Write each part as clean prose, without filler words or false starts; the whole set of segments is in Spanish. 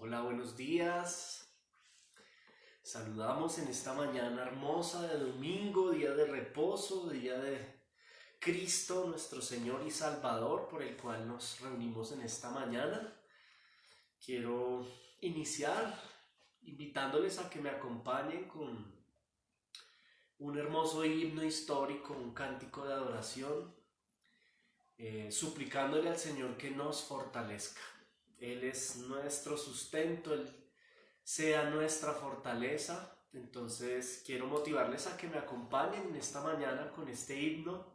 Hola, buenos días. Saludamos en esta mañana hermosa de domingo, día de reposo, día de Cristo, nuestro Señor y Salvador, por el cual nos reunimos en esta mañana. Quiero iniciar invitándoles a que me acompañen con un hermoso himno histórico, un cántico de adoración, suplicándole al Señor que nos fortalezca. Él es nuestro sustento, Él sea nuestra fortaleza. Entonces quiero motivarles a que me acompañen en esta mañana con este himno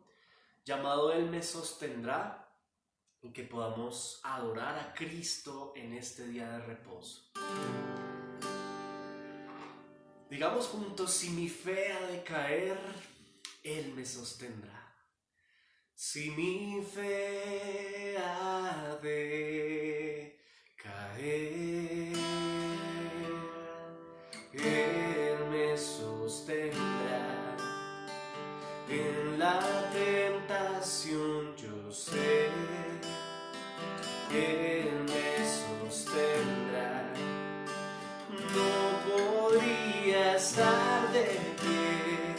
llamado Él me sostendrá, y que podamos adorar a Cristo en este día de reposo. Digamos juntos: si mi fe ha de caer, Él me sostendrá. Si mi fe ha de caer, Él me sostendrá. En la tentación yo sé que Él me sostendrá. No podría estar de pie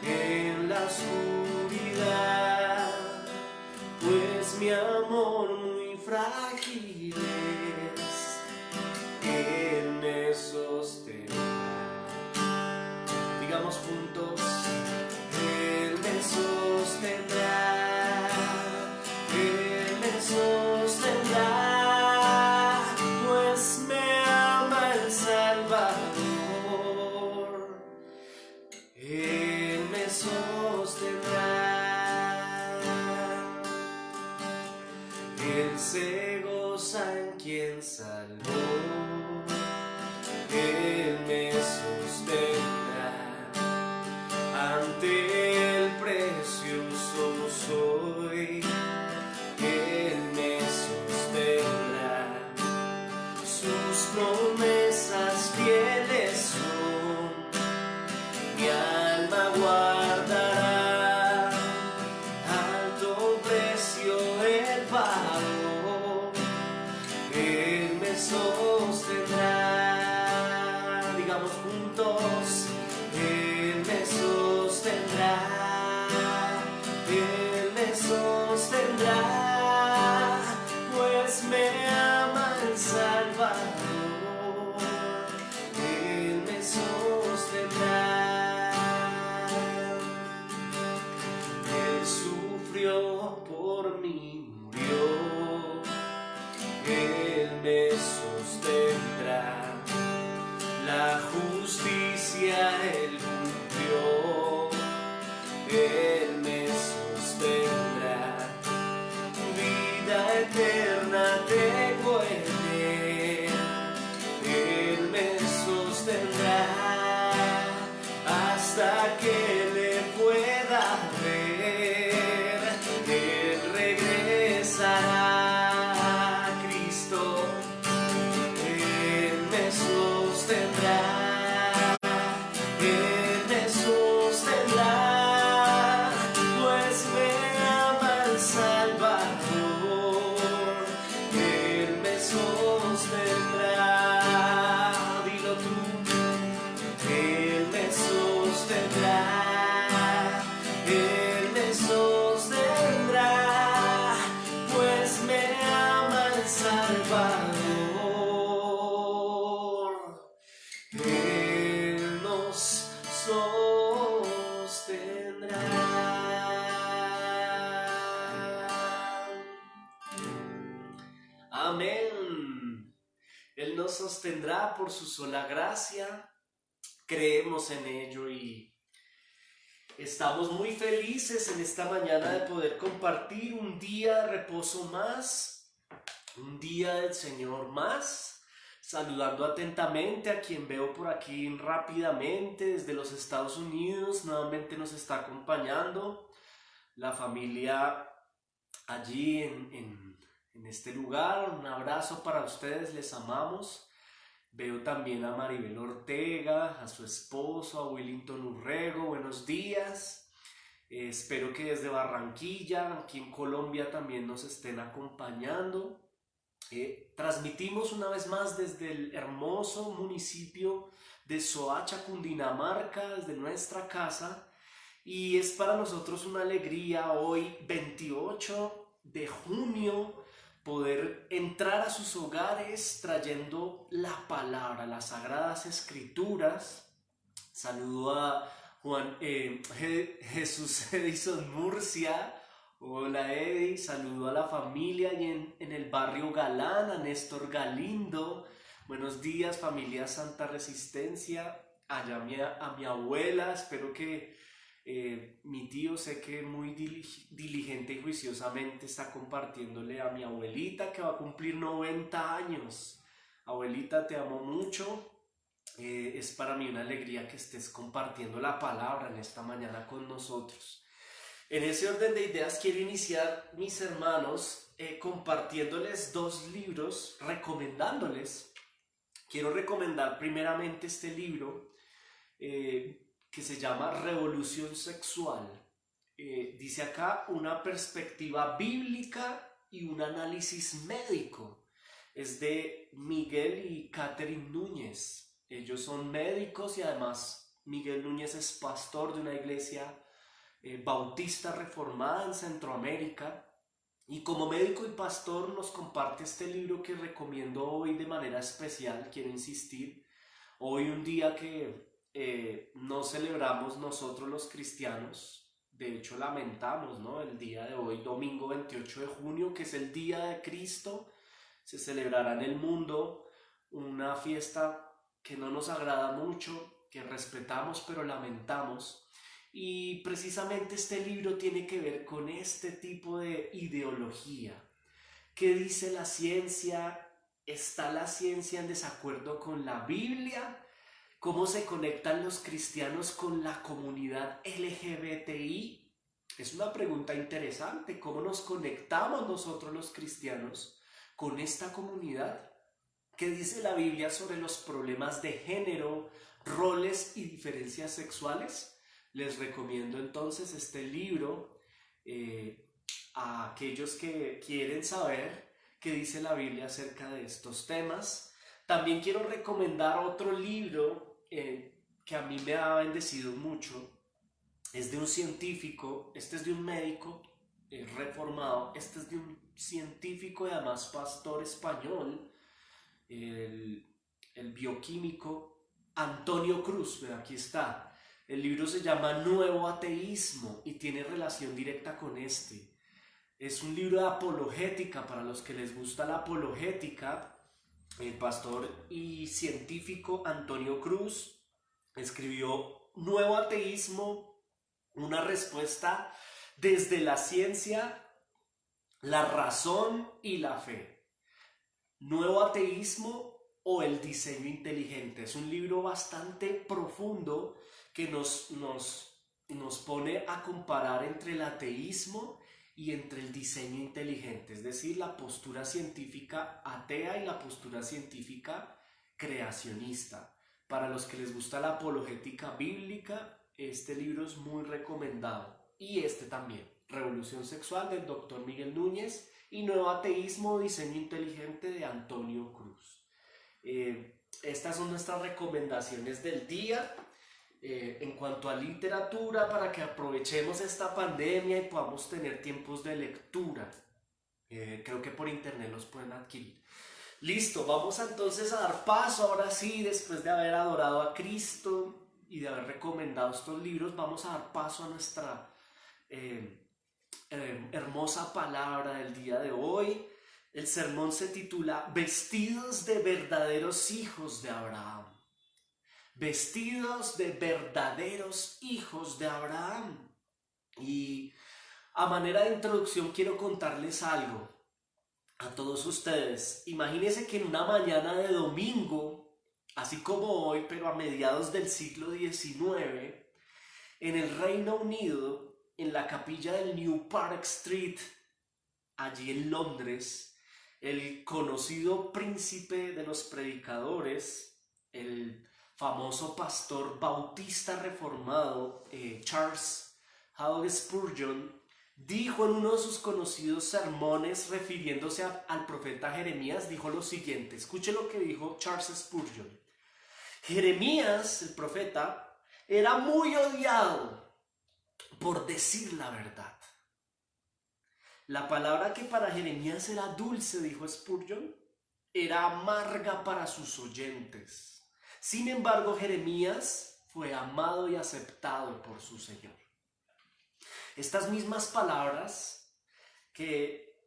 en la oscuridad, pues mi amor muy frágil es. Él me sostendrá. Digamos juntos: Él me sostendrá, Él me sostendrá, pues me ama el Salvador. Él me sostendrá. Él se goza en quien salvó. Él me sostendrá. Ante el precioso soy, Él me sostendrá. Sus promesas fieles son, mi alma guardará. Alto precio Él pagó, Él me sostendrá. Digamos juntos: Él me sostendrá, Él me sostendrá, pues me ama el Salvador. Él me sostendrá. Él sufrió por mí, murió, Él me sostendrá. La justicia Él cumplió, Él me sostendrá. Vida eterna tengo en Él, Él me sostendrá. Hasta que le pueda ver, Él regresará. Cristo, Él me sostendrá, Él me sostendrá, pues me ama el Salvador. Él me sostendrá. Dilo tú: Él me sostendrá, Él me sostendrá, pues me ama el Salvador. Él nos sostendrá. Amén. Él nos sostendrá por su sola gracia. Creemos en ello y estamos muy felices en esta mañana de poder compartir un día de reposo más, un día del Señor más. Saludando atentamente a quien veo por aquí rápidamente desde los Estados Unidos. Nuevamente nos está acompañando la familia allí en este lugar. Un abrazo para ustedes, les amamos. Veo también a Maribel Ortega, a su esposo, a Willington Urrego. Buenos días. Espero que desde Barranquilla, aquí en Colombia, también nos estén acompañando. Transmitimos una vez más desde el hermoso municipio de Soacha, Cundinamarca, desde nuestra casa, y es para nosotros una alegría hoy, 28 de junio, poder entrar a sus hogares trayendo la palabra, las sagradas escrituras. Saludo a Jesús Edison Murcia. Hola Eddie, saludo a la familia y en el barrio Galán, a Néstor Galindo. Buenos días familia Santa Resistencia, allá a mi abuela, espero que mi tío, sé que muy diligente y juiciosamente está compartiéndole a mi abuelita que va a cumplir 90 años. Abuelita, te amo mucho. Es para mí una alegría que estés compartiendo la palabra en esta mañana con nosotros. En ese orden de ideas quiero iniciar, mis hermanos, compartiéndoles dos libros, recomendándoles. Quiero recomendar primeramente este libro que se llama Revolución Sexual. Dice acá una perspectiva bíblica y un análisis médico. Es de Miguel y Catherine Núñez. Ellos son médicos y además Miguel Núñez es pastor de una iglesia bautista reformada en Centroamérica, y como médico y pastor nos comparte este libro que recomiendo hoy de manera especial. Quiero insistir, hoy un día que no celebramos nosotros los cristianos, de hecho lamentamos, ¿no? El día de hoy, domingo 28 de junio, que es el día de Cristo, se celebrará en el mundo una fiesta que no nos agrada mucho, que respetamos pero lamentamos. Y precisamente este libro tiene que ver con este tipo de ideología. ¿Qué dice la ciencia? ¿Está la ciencia en desacuerdo con la Biblia? ¿Cómo se conectan los cristianos con la comunidad LGBTI? Es una pregunta interesante. ¿Cómo nos conectamos nosotros los cristianos con esta comunidad? ¿Qué dice la Biblia sobre los problemas de género, roles y diferencias sexuales? Les recomiendo entonces este libro a aquellos que quieren saber qué dice la Biblia acerca de estos temas. También quiero recomendar otro libro que a mí me ha bendecido mucho. Es de un científico, este es de un médico reformado, este es de un científico y además pastor español, el, el bioquímico Antonio Cruz. Pero aquí está. El libro se llama Nuevo Ateísmo y tiene relación directa con este. Es un libro de apologética para los que les gusta la apologética. El pastor y científico Antonio Cruz escribió Nuevo Ateísmo, una respuesta desde la ciencia, la razón y la fe. Nuevo Ateísmo o el diseño inteligente. Es un libro bastante profundo que nos pone a comparar entre el ateísmo y entre el diseño inteligente, es decir, la postura científica atea y la postura científica creacionista. Para los que les gusta la apologética bíblica, este libro es muy recomendado. Y este también, Revolución Sexual del Dr. Miguel Núñez y Nuevo Ateísmo, Diseño Inteligente de Antonio Cruz. Estas son nuestras recomendaciones del día. En cuanto a literatura, para que aprovechemos esta pandemia y podamos tener tiempos de lectura. Creo que por internet los pueden adquirir. Listo, vamos entonces a dar paso, ahora sí, después de haber adorado a Cristo y de haber recomendado estos libros, vamos a dar paso a nuestra hermosa palabra del día de hoy. El sermón se titula Vestidos de verdaderos hijos de Abraham. Vestidos de verdaderos hijos de Abraham. Y a manera de introducción quiero contarles algo a todos ustedes. Imagínense que en una mañana de domingo, así como hoy, pero a mediados del siglo XIX, en el Reino Unido, en la capilla del New Park Street, allí en Londres, el conocido príncipe de los predicadores, el famoso pastor bautista reformado Charles Haddon Spurgeon, dijo en uno de sus conocidos sermones, refiriéndose al profeta Jeremías, dijo lo siguiente. Escuche lo que dijo Charles Spurgeon. Jeremías, el profeta, era muy odiado por decir la verdad. La palabra que para Jeremías era dulce, dijo Spurgeon, era amarga para sus oyentes. Sin embargo, Jeremías fue amado y aceptado por su Señor. Estas mismas palabras que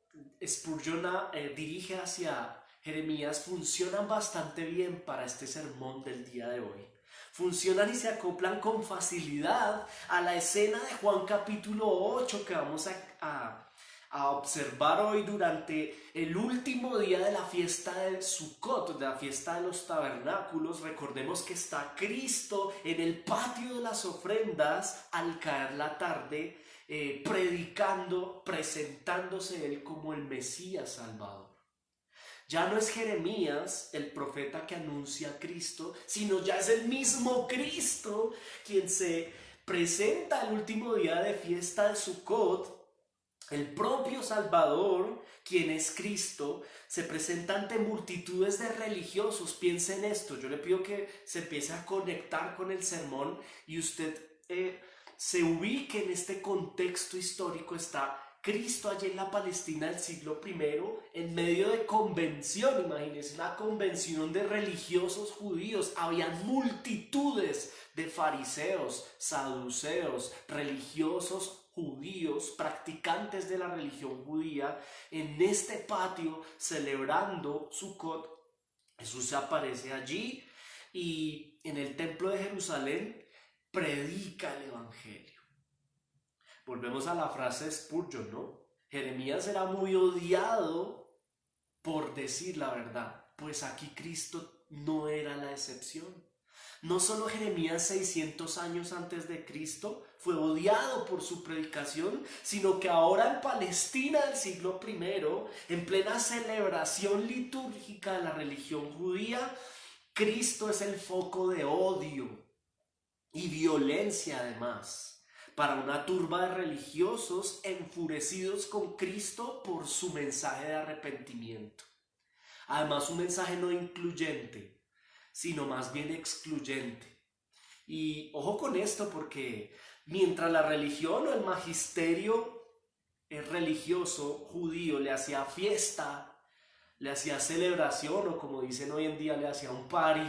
Spurgeon dirige hacia Jeremías funcionan bastante bien para este sermón del día de hoy. Funcionan y se acoplan con facilidad a la escena de Juan capítulo 8 que vamos a observar hoy durante el último día de la fiesta del Sukkot, de la fiesta de los tabernáculos. Recordemos que está Cristo en el patio de las ofrendas al caer la tarde, predicando, presentándose él como el Mesías Salvador. Ya no es Jeremías el profeta que anuncia a Cristo, sino ya es el mismo Cristo quien se presenta el último día de fiesta de Sukkot. El propio Salvador, quien es Cristo, se presenta ante multitudes de religiosos. Piensa en esto. Yo le pido que se empiece a conectar con el sermón y usted se ubique en este contexto histórico. Está Cristo allí en la Palestina del siglo I, en medio de convención. Imagínense, una convención de religiosos judíos. Habían multitudes de fariseos, saduceos, religiosos judíos, practicantes de la religión judía, en este patio celebrando Sukkot. Jesús se aparece allí y en el templo de Jerusalén predica el evangelio. Volvemos a la frase de Spurgeon, ¿no? Jeremías era muy odiado por decir la verdad, pues aquí Cristo no era la excepción. No solo Jeremías 600 años antes de Cristo fue odiado por su predicación, sino que ahora en Palestina del siglo I, en plena celebración litúrgica de la religión judía, Cristo es el foco de odio y violencia además para una turba de religiosos enfurecidos con Cristo por su mensaje de arrepentimiento. Además, un mensaje no incluyente, sino más bien excluyente. Y ojo con esto, porque mientras la religión o el magisterio religioso judío le hacía fiesta, le hacía celebración, o como dicen hoy en día, le hacía un party,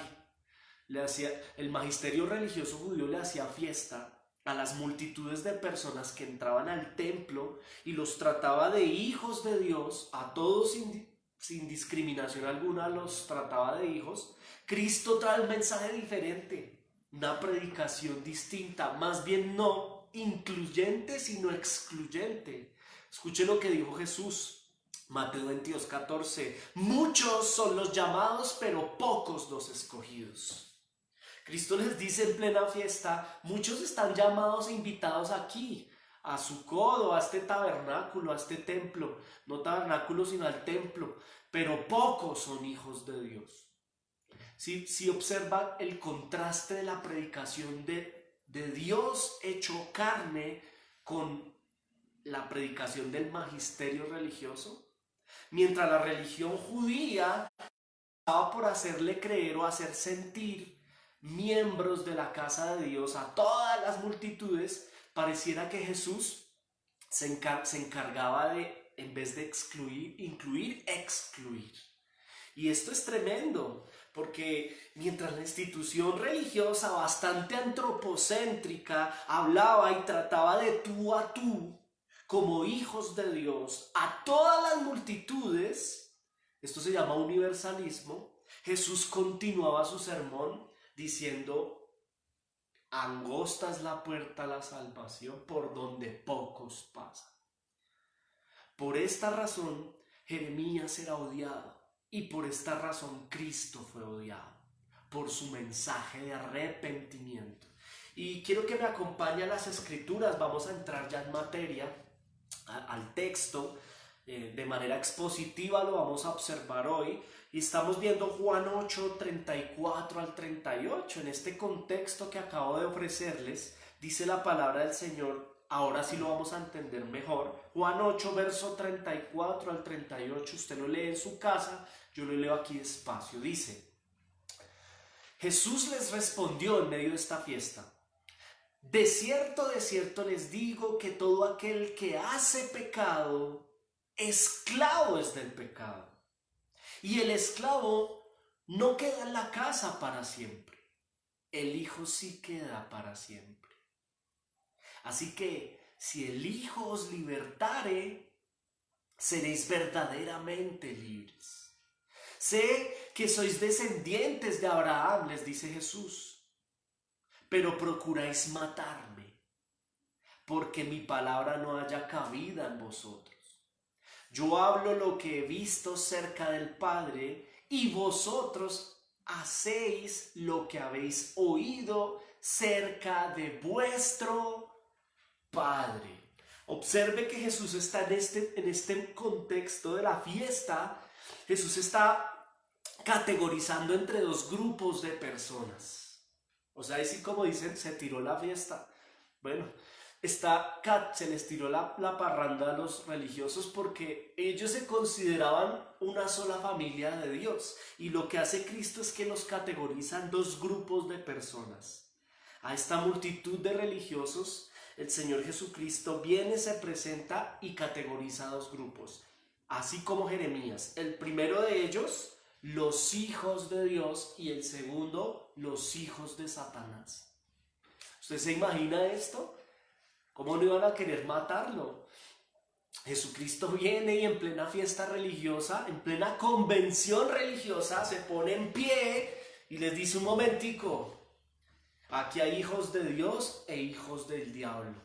el magisterio religioso judío le hacía fiesta a las multitudes de personas que entraban al templo y los trataba de hijos de Dios, a todos sin discriminación alguna los trataba de hijos. Cristo trae un mensaje diferente, una predicación distinta, más bien no incluyente, sino excluyente. Escuche lo que dijo Jesús, Mateo 22:14. Muchos son los llamados, pero pocos los escogidos. Cristo les dice en plena fiesta, muchos están llamados e invitados aquí, a Sukkot o a este tabernáculo, a este templo, no tabernáculo sino al templo, pero pocos son hijos de Dios. Si observa el contraste de la predicación de Dios hecho carne con la predicación del magisterio religioso, mientras la religión judía estaba por hacerle creer o hacer sentir miembros de la casa de Dios a todas las multitudes, pareciera que Jesús se encargaba de, en vez de incluir, excluir. Y esto es tremendo, porque mientras la institución religiosa bastante antropocéntrica hablaba y trataba de tú a tú, como hijos de Dios, a todas las multitudes, esto se llama universalismo, Jesús continuaba su sermón diciendo, angosta es la puerta a la salvación por donde pocos pasan. Por esta razón, Jeremías era odiado y por esta razón Cristo fue odiado, por su mensaje de arrepentimiento. Y quiero que me acompañe a las escrituras, vamos a entrar ya en materia, al texto, de manera expositiva lo vamos a observar hoy. Y estamos viendo Juan 8, 34 al 38. En este contexto que acabo de ofrecerles, dice la palabra del Señor Ahora sí lo vamos a entender mejor. Juan 8, verso 34 al 38, usted lo lee en su casa, yo lo leo aquí despacio. Dice: Jesús les respondió en medio de esta fiesta: de cierto les digo que todo aquel que hace pecado, esclavo es del pecado. Y el esclavo no queda en la casa para siempre. El Hijo sí queda para siempre. Así que si el Hijo os libertare, seréis verdaderamente libres. Sé que sois descendientes de Abraham, les dice Jesús, pero procuráis matarme, porque mi palabra no haya cabida en vosotros. Yo hablo lo que he visto cerca del Padre, y vosotros hacéis lo que habéis oído cerca de vuestro Padre. Observe que Jesús está en este contexto de la fiesta. Jesús está categorizando entre dos grupos de personas. O sea, así como dicen, se tiró la fiesta. Bueno, se les tiró la parranda a los religiosos porque ellos se consideraban una sola familia de Dios. Y lo que hace Cristo es que los categoriza en dos grupos de personas. A esta multitud de religiosos, el Señor Jesucristo viene, se presenta y categoriza dos grupos. Así como Jeremías. El primero de ellos, los hijos de Dios, y el segundo, los hijos de Satanás. ¿Usted se imagina esto? ¿Cómo no iban a querer matarlo? Jesucristo viene y en plena fiesta religiosa, en plena convención religiosa, se pone en pie y les dice: un momentico, aquí hay hijos de Dios e hijos del diablo.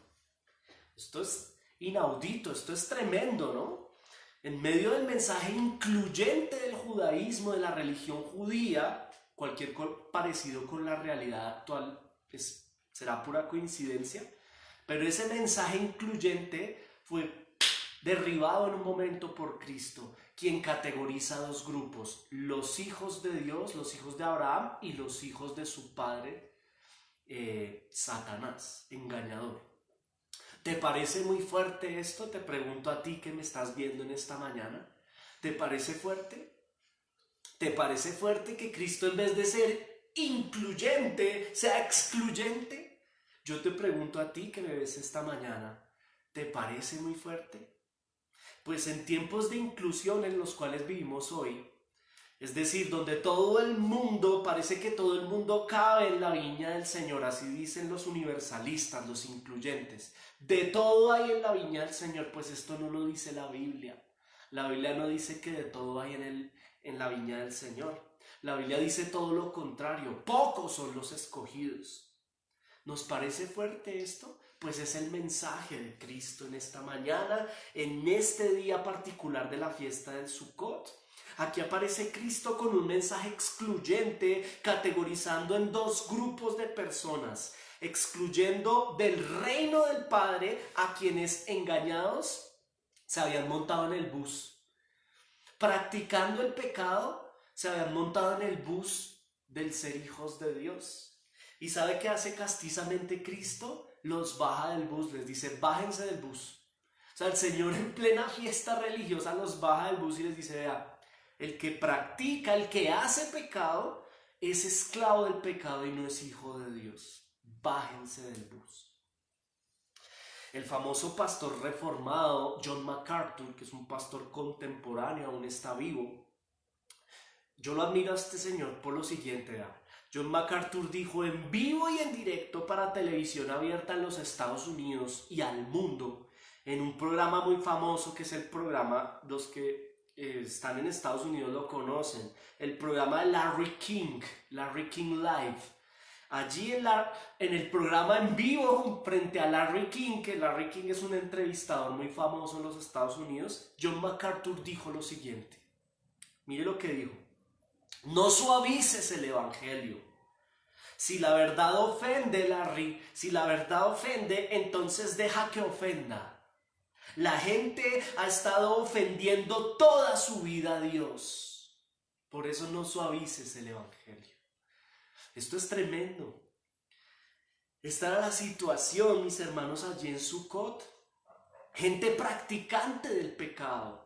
Esto es inaudito, esto es tremendo, ¿no? En medio del mensaje incluyente del judaísmo, de la religión judía, cualquier parecido con la realidad actual será pura coincidencia, pero ese mensaje incluyente fue derribado en un momento por Cristo, quien categoriza dos grupos: los hijos de Dios, los hijos de Abraham, y los hijos de su padre, Satanás, engañador. ¿Te parece muy fuerte esto? Te pregunto a ti que me estás viendo en esta mañana. ¿Te parece fuerte? ¿Te parece fuerte que Cristo, en vez de ser incluyente, sea excluyente? Yo te pregunto a ti que me ves esta mañana, ¿te parece muy fuerte? Pues en tiempos de inclusión en los cuales vivimos hoy, es decir, donde todo el mundo, parece que todo el mundo cabe en la viña del Señor, así dicen los universalistas, los incluyentes. De todo hay en la viña del Señor, pues esto no lo dice la Biblia. La Biblia no dice que de todo hay en la viña del Señor. La Biblia dice todo lo contrario: pocos son los escogidos. ¿Nos parece fuerte esto? Pues es el mensaje de Cristo en esta mañana, en este día particular de la fiesta del Sukkot. Aquí aparece Cristo con un mensaje excluyente, categorizando en dos grupos de personas, excluyendo del reino del Padre a quienes, engañados, se habían montado en el bus. Practicando el pecado, se habían montado en el bus del ser hijos de Dios. ¿Y sabe qué hace castizamente Cristo? Los baja del bus, les dice: bájense del bus. O sea, el Señor en plena fiesta religiosa los baja del bus y les dice: vea, el que practica, el que hace pecado, es esclavo del pecado y no es hijo de Dios. Bájense del bus. El famoso pastor reformado John MacArthur, que es un pastor contemporáneo, aún está vivo. Yo lo admiro a este señor por lo siguiente, ¿verdad? John MacArthur dijo en vivo y en directo para televisión abierta en los Estados Unidos y al mundo, en un programa muy famoso que es el programa, los que están en Estados Unidos lo conocen, el programa de Larry King Live. Allí en el programa en vivo frente a Larry King, que Larry King es un entrevistador muy famoso en los Estados Unidos, John MacArthur dijo lo siguiente. Mire lo que dijo: no suavices el evangelio. Si la verdad ofende, Larry, si la verdad ofende, entonces deja que ofenda. La gente ha estado ofendiendo toda su vida a Dios. Por eso no suavices el evangelio. Esto es tremendo. Esta era la situación, mis hermanos, allí en Sucot. Gente practicante del pecado.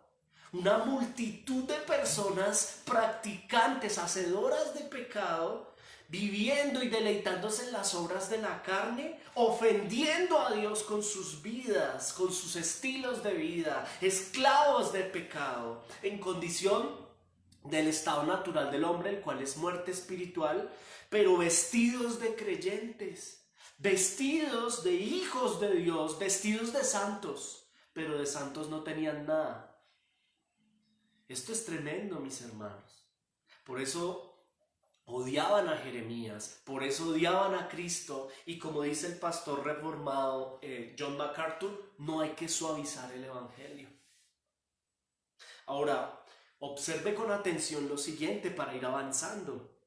Una multitud de personas practicantes, hacedoras de pecado, viviendo y deleitándose en las obras de la carne, ofendiendo a Dios con sus vidas, con sus estilos de vida, esclavos de pecado, en condición del estado natural del hombre, el cual es muerte espiritual, pero vestidos de creyentes, vestidos de hijos de Dios, vestidos de santos, pero de santos no tenían nada. Esto es tremendo, mis hermanos. Por eso odiaban a Jeremías, por eso odiaban a Cristo, y como dice el pastor reformado John MacArthur, no hay que suavizar el evangelio. Ahora, observe con atención lo siguiente para ir avanzando.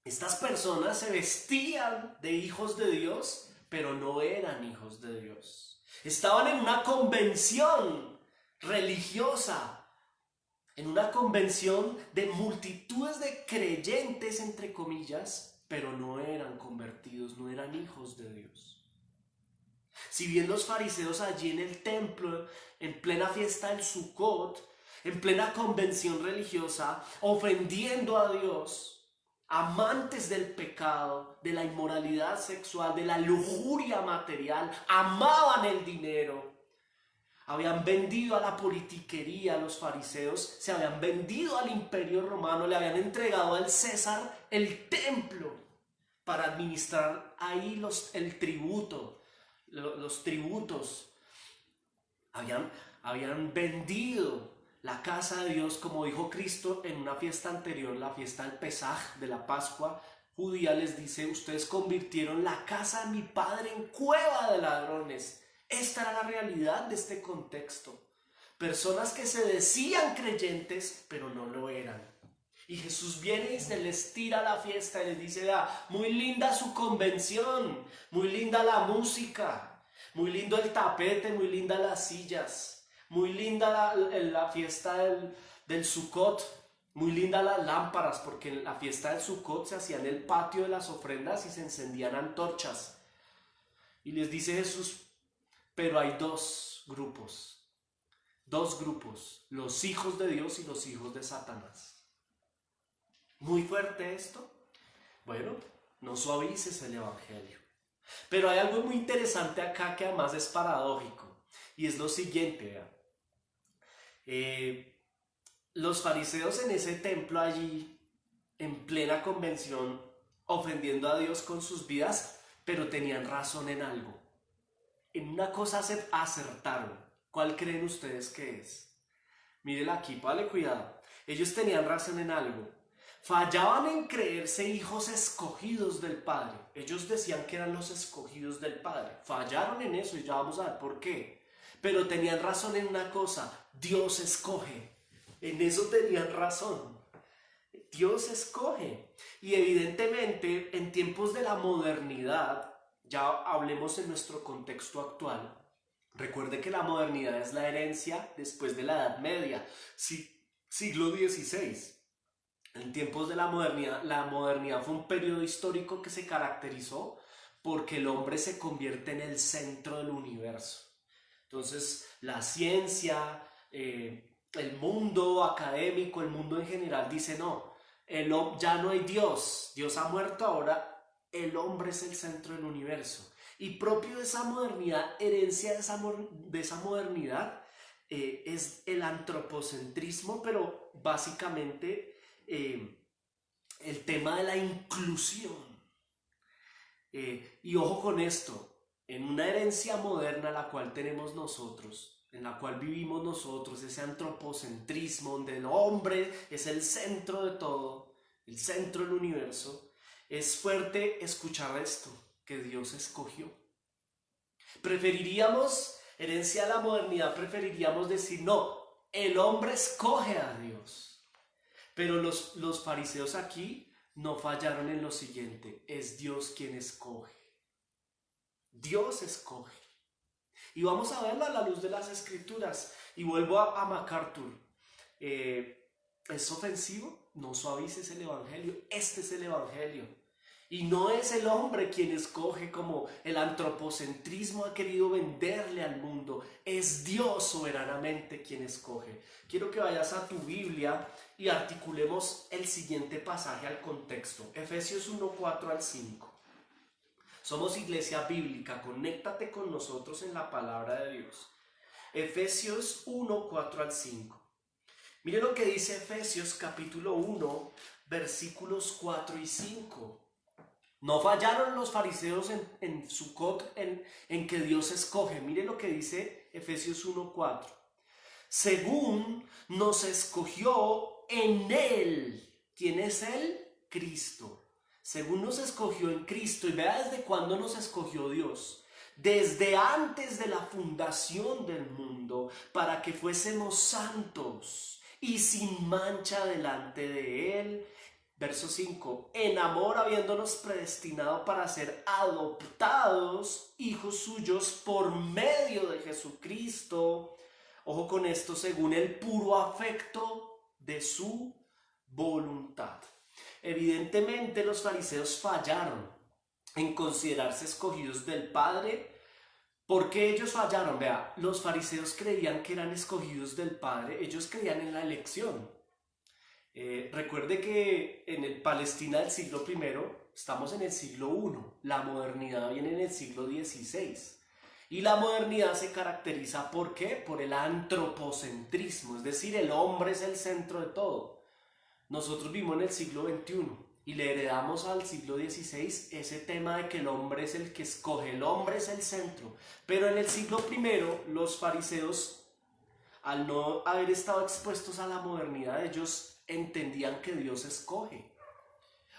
Estas personas se vestían de hijos de Dios, pero no eran hijos de Dios. Estaban en una convención religiosa, en una convención de multitudes de creyentes, entre comillas, pero no eran convertidos, no eran hijos de Dios. Si bien los fariseos allí en el templo, en plena fiesta del Sucot, en plena convención religiosa, ofendiendo a Dios, amantes del pecado, de la inmoralidad sexual, de la lujuria material, amaban el dinero, habían vendido a la politiquería, los fariseos se habían vendido al imperio romano, le habían entregado al César el templo para administrar ahí el tributo, los tributos. Habían vendido la casa de Dios, como dijo Cristo en una fiesta anterior, la fiesta del Pesaj, de la Pascua judía. Les dice: ustedes convirtieron la casa de mi padre en cueva de ladrones. Esta era la realidad de este contexto. Personas que se decían creyentes, pero no lo eran. Y Jesús viene y se les tira la fiesta y les dice: muy linda su convención, muy linda la música, muy lindo el tapete, muy lindas las sillas, muy linda la fiesta del Sucot, muy lindas las lámparas, porque en la fiesta del Sucot se hacía en el patio de las ofrendas y se encendían antorchas. Y les dice Jesús: pero hay dos grupos, los hijos de Dios y los hijos de Satanás. Muy fuerte esto. Bueno, no suavices el evangelio. Pero hay algo muy interesante acá que además es paradójico, y es lo siguiente, los fariseos en ese templo allí, en plena convención, ofendiendo a Dios con sus vidas, pero tenían razón en algo. En una cosa se acertaron. ¿Cuál creen ustedes que es? Mírenla aquí, vale, cuidado. Ellos tenían razón en algo. Fallaban en creerse hijos escogidos del Padre. Ellos decían que eran los escogidos del Padre. Fallaron en eso y ya vamos a ver por qué. Pero tenían razón en una cosa: Dios escoge. En eso tenían razón. Dios escoge. Y evidentemente en tiempos de la modernidad, ya hablemos en nuestro contexto actual. Recuerde que la modernidad es la herencia después de la Edad Media, siglo XVI. En tiempos de la modernidad fue un periodo histórico que se caracterizó porque el hombre se convierte en el centro del universo. Entonces, la ciencia, el mundo académico, el mundo en general dice: no, ya no hay Dios, Dios ha muerto, ahora el hombre es el centro del universo. Y propio de esa modernidad, herencia de esa modernidad, es el antropocentrismo, pero básicamente el tema de la inclusión. Y ojo con esto: en una herencia moderna la cual tenemos nosotros, en la cual vivimos nosotros, ese antropocentrismo donde el hombre es el centro de todo, el centro del universo, es fuerte escuchar esto, que Dios escogió. Preferiríamos, herencia de la modernidad, preferiríamos decir: no, el hombre escoge a Dios. Pero los fariseos aquí no fallaron en lo siguiente: es Dios quien escoge. Dios escoge. Y vamos a verlo a la luz de las Escrituras. Y vuelvo a MacArthur. ¿Es ofensivo? No suavices el evangelio. Este es el evangelio. Y no es el hombre quien escoge como el antropocentrismo ha querido venderle al mundo. Es Dios soberanamente quien escoge. Quiero que vayas a tu Biblia y articulemos el siguiente pasaje al contexto. Efesios 1:4-5. Somos iglesia bíblica, conéctate con nosotros en la palabra de Dios. Efesios 1:4-5. Mire lo que dice Efesios capítulo 1, versículos 4 y 5. No fallaron los fariseos en Sucot en que Dios escoge. Mire lo que dice Efesios 1:4. Según nos escogió en Él. ¿Quién es Él? Cristo. Según nos escogió en Cristo. Y vea desde cuándo nos escogió Dios. Desde antes de la fundación del mundo, para que fuésemos santos y sin mancha delante de Él. Verso 5, en amor habiéndonos predestinado para ser adoptados hijos suyos por medio de Jesucristo. Ojo con esto, según el puro afecto de su voluntad. Evidentemente los fariseos fallaron en considerarse escogidos del Padre. ¿Por qué ellos fallaron? Vea, los fariseos creían que eran escogidos del Padre, ellos creían en la elección. Recuerde que en el Palestina del siglo I estamos en el siglo I, la modernidad viene en el siglo XVI. Y la modernidad se caracteriza ¿por qué? Por el antropocentrismo, es decir, el hombre es el centro de todo. Nosotros vivimos en el siglo XXI y le heredamos al siglo XVI ese tema de que el hombre es el que escoge, el hombre es el centro. Pero en el siglo I los fariseos, al no haber estado expuestos a la modernidad, ellos entendían que Dios escoge.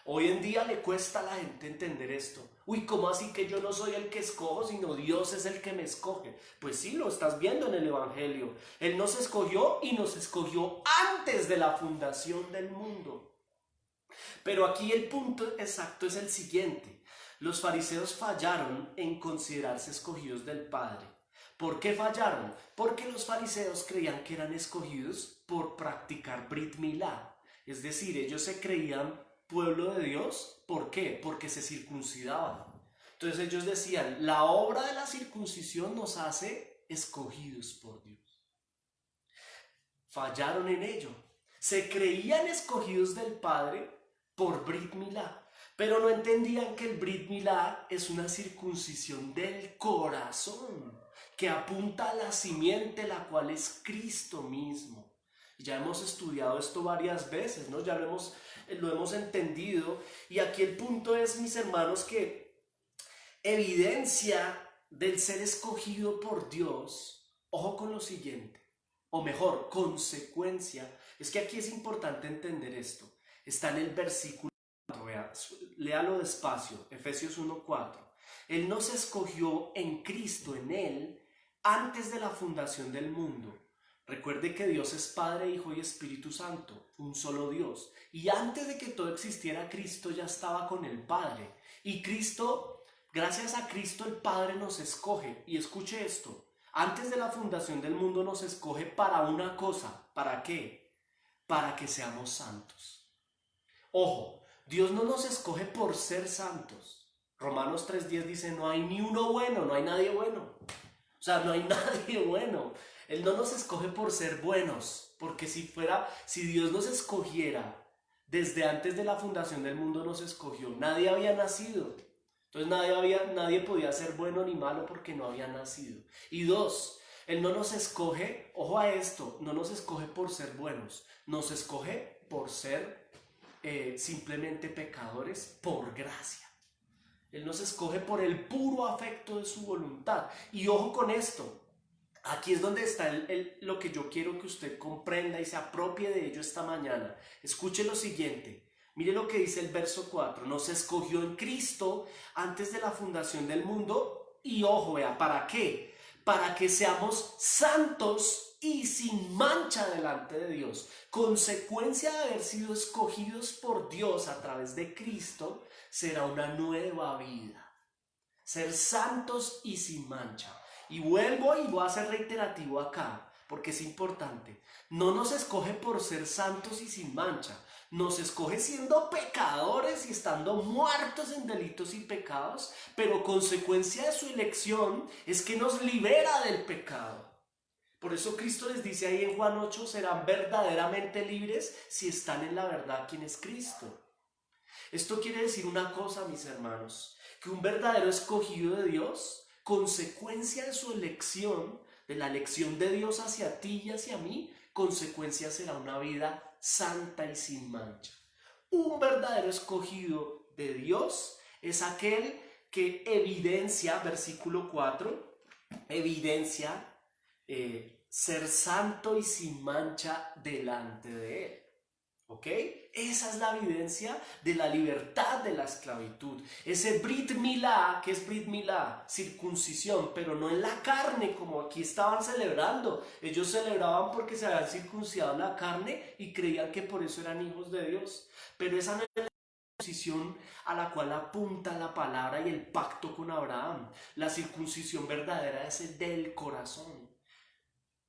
Hoy en día le cuesta a la gente entender esto. Uy, ¿cómo así que yo no soy el que escojo, sino Dios es el que me escoge? Pues sí, lo estás viendo en el Evangelio. Él nos escogió y nos escogió antes de la fundación del mundo. Pero aquí el punto exacto es el siguiente. Los fariseos fallaron en considerarse escogidos del Padre. ¿Por qué fallaron? Porque los fariseos creían que eran escogidos por practicar Brit Milá. Es decir, ellos se creían pueblo de Dios. ¿Por qué? Porque se circuncidaban. Entonces ellos decían, la obra de la circuncisión nos hace escogidos por Dios. Fallaron en ello. Se creían escogidos del Padre por Brit Milá, pero no entendían que el Brit Milá es una circuncisión del corazón, que apunta a la simiente, la cual es Cristo mismo. Ya hemos estudiado esto varias veces, ¿no? Ya lo hemos entendido. Y aquí el punto es, mis hermanos, que evidencia del ser escogido por Dios, ojo con lo siguiente, o mejor, consecuencia, es que aquí es importante entender esto. Está en el versículo 4, vea, léalo despacio, Efesios 1:4. Él nos escogió en Cristo, en Él, antes de la fundación del mundo. Recuerde que Dios es Padre, Hijo y Espíritu Santo, un solo Dios. Y antes de que todo existiera, Cristo ya estaba con el Padre. Y Cristo, gracias a Cristo, el Padre nos escoge. Y escuche esto, antes de la fundación del mundo nos escoge para una cosa. ¿Para qué? Para que seamos santos. Ojo, Dios no nos escoge por ser santos. Romanos 3:10 dice, no hay ni uno bueno, no hay nadie bueno. O sea, no hay nadie bueno. Él no nos escoge por ser buenos, porque si Dios nos escogiera desde antes de la fundación del mundo nos escogió, nadie había nacido. Entonces nadie podía ser bueno ni malo porque no había nacido. Y dos, Él no nos escoge, ojo a esto, no nos escoge por ser buenos, nos escoge por ser simplemente pecadores por gracia. Él nos escoge por el puro afecto de su voluntad. Y ojo con esto, aquí es donde está lo que yo quiero que usted comprenda y se apropie de ello esta mañana. Escuche lo siguiente, mire lo que dice el verso 4. Nos escogió en Cristo antes de la fundación del mundo. Y ojo, vea, ¿para qué? Para que seamos santos y sin mancha delante de Dios. Consecuencia de haber sido escogidos por Dios a través de Cristo será una nueva vida. Ser santos y sin mancha. Y vuelvo y voy a ser reiterativo acá, porque es importante. No nos escoge por ser santos y sin mancha. Nos escoge siendo pecadores y estando muertos en delitos y pecados, pero consecuencia de su elección es que nos libera del pecado. Por eso Cristo les dice ahí en Juan 8, serán verdaderamente libres si están en la verdad quién es Cristo. Esto quiere decir una cosa, mis hermanos, que un verdadero escogido de Dios, consecuencia de su elección, de la elección de Dios hacia ti y hacia mí, consecuencia será una vida santa y sin mancha. Un verdadero escogido de Dios es aquel que evidencia, versículo 4, evidencia ser santo y sin mancha delante de Él. ¿Ok? Esa es la evidencia de la libertad de la esclavitud. Ese Brit Milá, que es Brit Milá, circuncisión, pero no en la carne como aquí estaban celebrando. Ellos celebraban porque se habían circuncidado la carne y creían que por eso eran hijos de Dios. Pero esa no es la circuncisión a la cual apunta la palabra y el pacto con Abraham. La circuncisión verdadera es el del corazón.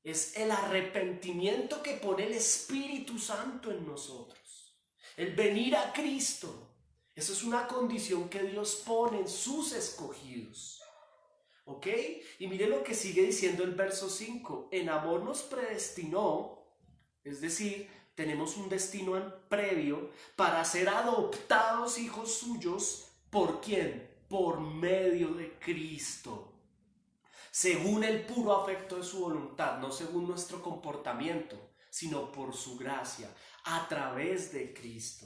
Es el arrepentimiento que pone el Espíritu Santo en nosotros. El venir a Cristo. Eso es una condición que Dios pone en sus escogidos. ¿Ok? Y mire lo que sigue diciendo el verso 5. En amor nos predestinó, es decir, tenemos un destino previo para ser adoptados hijos suyos. ¿Por quién? Por medio de Cristo. Según el puro afecto de su voluntad, no según nuestro comportamiento, sino por su gracia, a través de Cristo.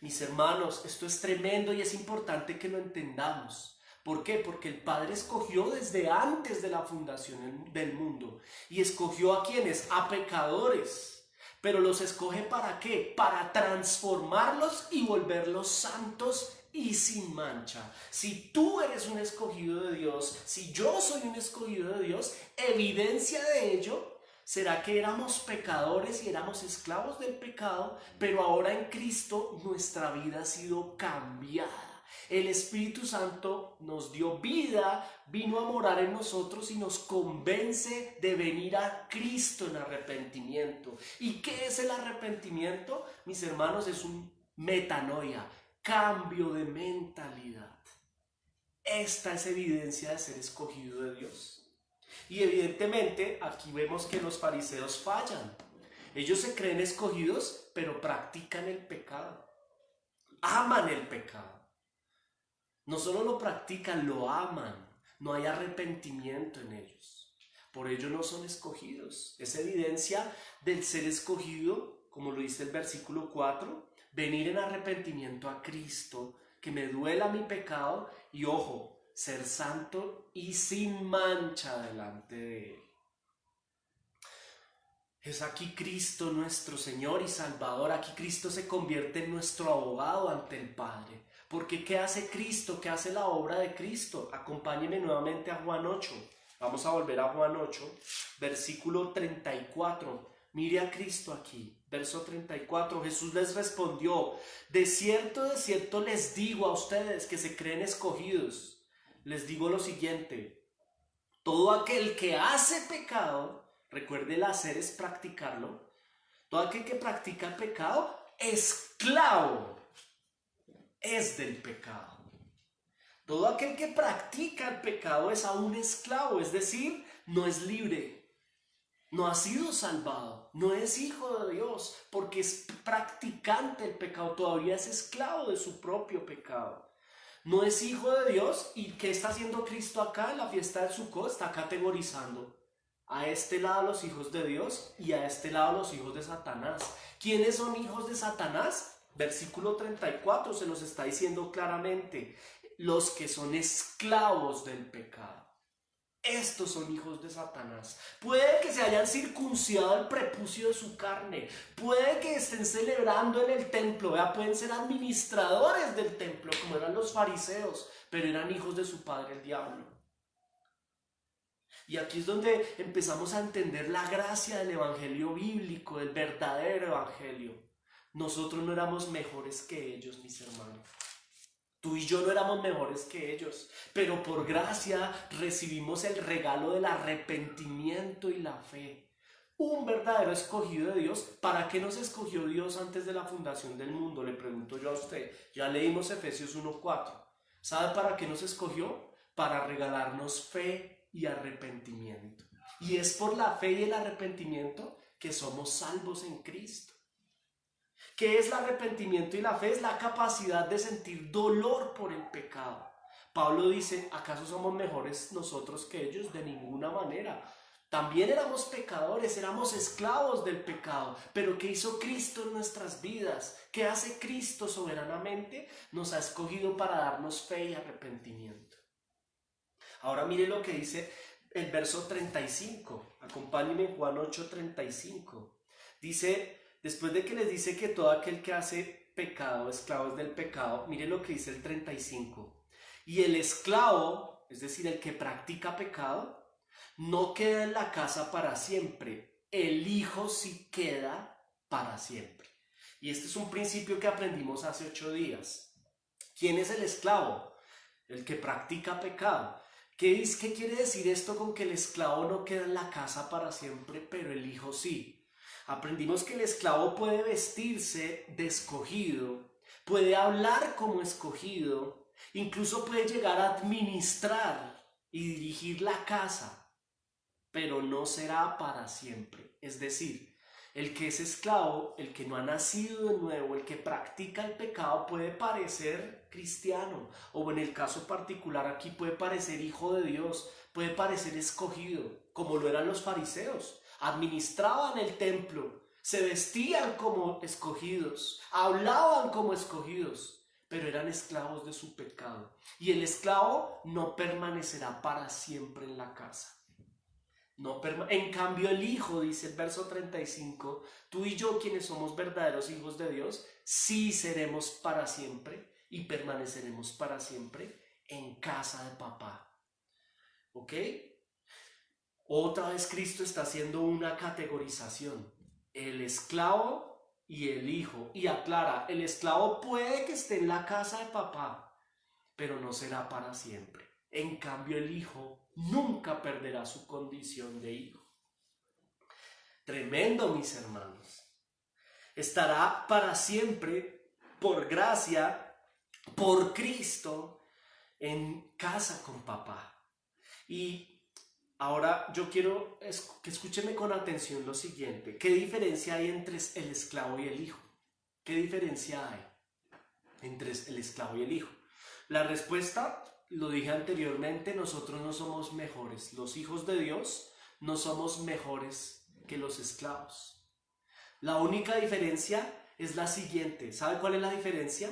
Mis hermanos, esto es tremendo y es importante que lo entendamos. ¿Por qué? Porque el Padre escogió desde antes de la fundación del mundo. ¿Y escogió a quiénes? A pecadores. Pero los escoge ¿para qué? Para transformarlos y volverlos santos y sin mancha. Si tú eres un escogido de Dios, si yo soy un escogido de Dios, evidencia de ello será que éramos pecadores y éramos esclavos del pecado, pero ahora en Cristo nuestra vida ha sido cambiada. El Espíritu Santo nos dio vida, vino a morar en nosotros y nos convence de venir a Cristo en arrepentimiento. ¿Y qué es el arrepentimiento? Mis hermanos, es un metanoia, cambio de mentalidad. Esta es evidencia de ser escogido de Dios. Y evidentemente aquí vemos que los fariseos fallan. Ellos se creen escogidos, pero practican el pecado. Aman el pecado. No solo lo practican, lo aman. No hay arrepentimiento en ellos. Por ello no son escogidos. Es evidencia del ser escogido, como lo dice el versículo 4, venir en arrepentimiento a Cristo, que me duela mi pecado y, ojo, ser santo y sin mancha delante de Él. Es aquí Cristo nuestro Señor y Salvador. Aquí Cristo se convierte en nuestro abogado ante el Padre. Porque ¿qué hace Cristo? ¿Qué hace la obra de Cristo? Acompáñenme nuevamente a Juan 8. Vamos a volver a Juan 8, versículo 34. Mire a Cristo aquí, verso 34. Jesús les respondió: de cierto les digo a ustedes que se creen escogidos. Les digo lo siguiente: todo aquel que hace pecado, recuerde, el hacer es practicarlo. Todo aquel que practica el pecado, esclavo es del pecado. Todo aquel que practica el pecado es aún esclavo, es decir, no es libre, no ha sido salvado, no es hijo de Dios, porque es practicante del pecado, todavía es esclavo de su propio pecado. No es hijo de Dios. ¿Y qué está haciendo Cristo acá en la fiesta de Sukkot? Está categorizando a este lado los hijos de Dios y a este lado los hijos de Satanás. ¿Quiénes son hijos de Satanás? Versículo 34 se nos está diciendo claramente: los que son esclavos del pecado. Estos son hijos de Satanás. Puede que se hayan circuncidado el prepucio de su carne, puede que estén celebrando en el templo, pueden ser administradores del templo como eran los fariseos, pero eran hijos de su padre el diablo. Y aquí es donde empezamos a entender la gracia del evangelio bíblico, del verdadero evangelio. Nosotros no éramos mejores que ellos, mis hermanos. Tú y yo no éramos mejores que ellos, pero por gracia recibimos el regalo del arrepentimiento y la fe. un verdadero escogido de Dios. ¿Para qué nos escogió Dios antes de la fundación del mundo? Le pregunto yo a usted. Ya leímos Efesios 1:4. ¿Sabe para qué nos escogió? Para regalarnos fe y arrepentimiento. Y es por la fe y el arrepentimiento que somos salvos en Cristo. ¿Qué es el arrepentimiento y la fe? Es la capacidad de sentir dolor por el pecado. Pablo dice, ¿acaso somos mejores nosotros que ellos? De ninguna manera. También éramos pecadores, éramos esclavos del pecado. Pero ¿qué hizo Cristo en nuestras vidas? ¿Qué hace Cristo soberanamente? Nos ha escogido para darnos fe y arrepentimiento. Ahora mire lo que dice el verso 35. Acompáñenme en Juan 8:35. Dice, después de que les dice que todo aquel que hace pecado, esclavo es del pecado, mire lo que dice el 35. Y el esclavo, es decir, el que practica pecado, no queda en la casa para siempre. El hijo sí queda para siempre. Y este es un principio que aprendimos hace 8 días. ¿Quién es el esclavo? El que practica pecado. ¿Qué quiere decir esto con que el esclavo no queda en la casa para siempre, pero el hijo sí? Aprendimos que el esclavo puede vestirse de escogido, puede hablar como escogido, incluso puede llegar a administrar y dirigir la casa, pero no será para siempre. Es decir, el que es esclavo, el que no ha nacido de nuevo, el que practica el pecado puede parecer cristiano, o en el caso particular aquí puede parecer hijo de Dios, puede parecer escogido, como lo eran los fariseos. Administraban el templo, se vestían como escogidos, hablaban como escogidos, pero eran esclavos de su pecado. Y el esclavo no permanecerá para siempre en la casa. En cambio el hijo, dice el verso 35, tú y yo, quienes somos verdaderos hijos de Dios, sí seremos para siempre y permaneceremos para siempre en casa de papá. ¿Ok? Otra vez Cristo está haciendo una categorización. El esclavo y el hijo. Y aclara, el esclavo puede que esté en la casa de papá, pero no será para siempre. En cambio el hijo nunca perderá su condición de hijo. Tremendo, mis hermanos. Estará para siempre, por gracia, por Cristo, en casa con papá. Y ahora yo quiero que escúcheme con atención lo siguiente. ¿Qué diferencia hay entre el esclavo y el hijo? ¿Qué diferencia hay entre el esclavo y el hijo? La respuesta, lo dije anteriormente, nosotros no somos mejores. Los hijos de Dios no somos mejores que los esclavos. La única diferencia es la siguiente. ¿Sabe cuál es la diferencia?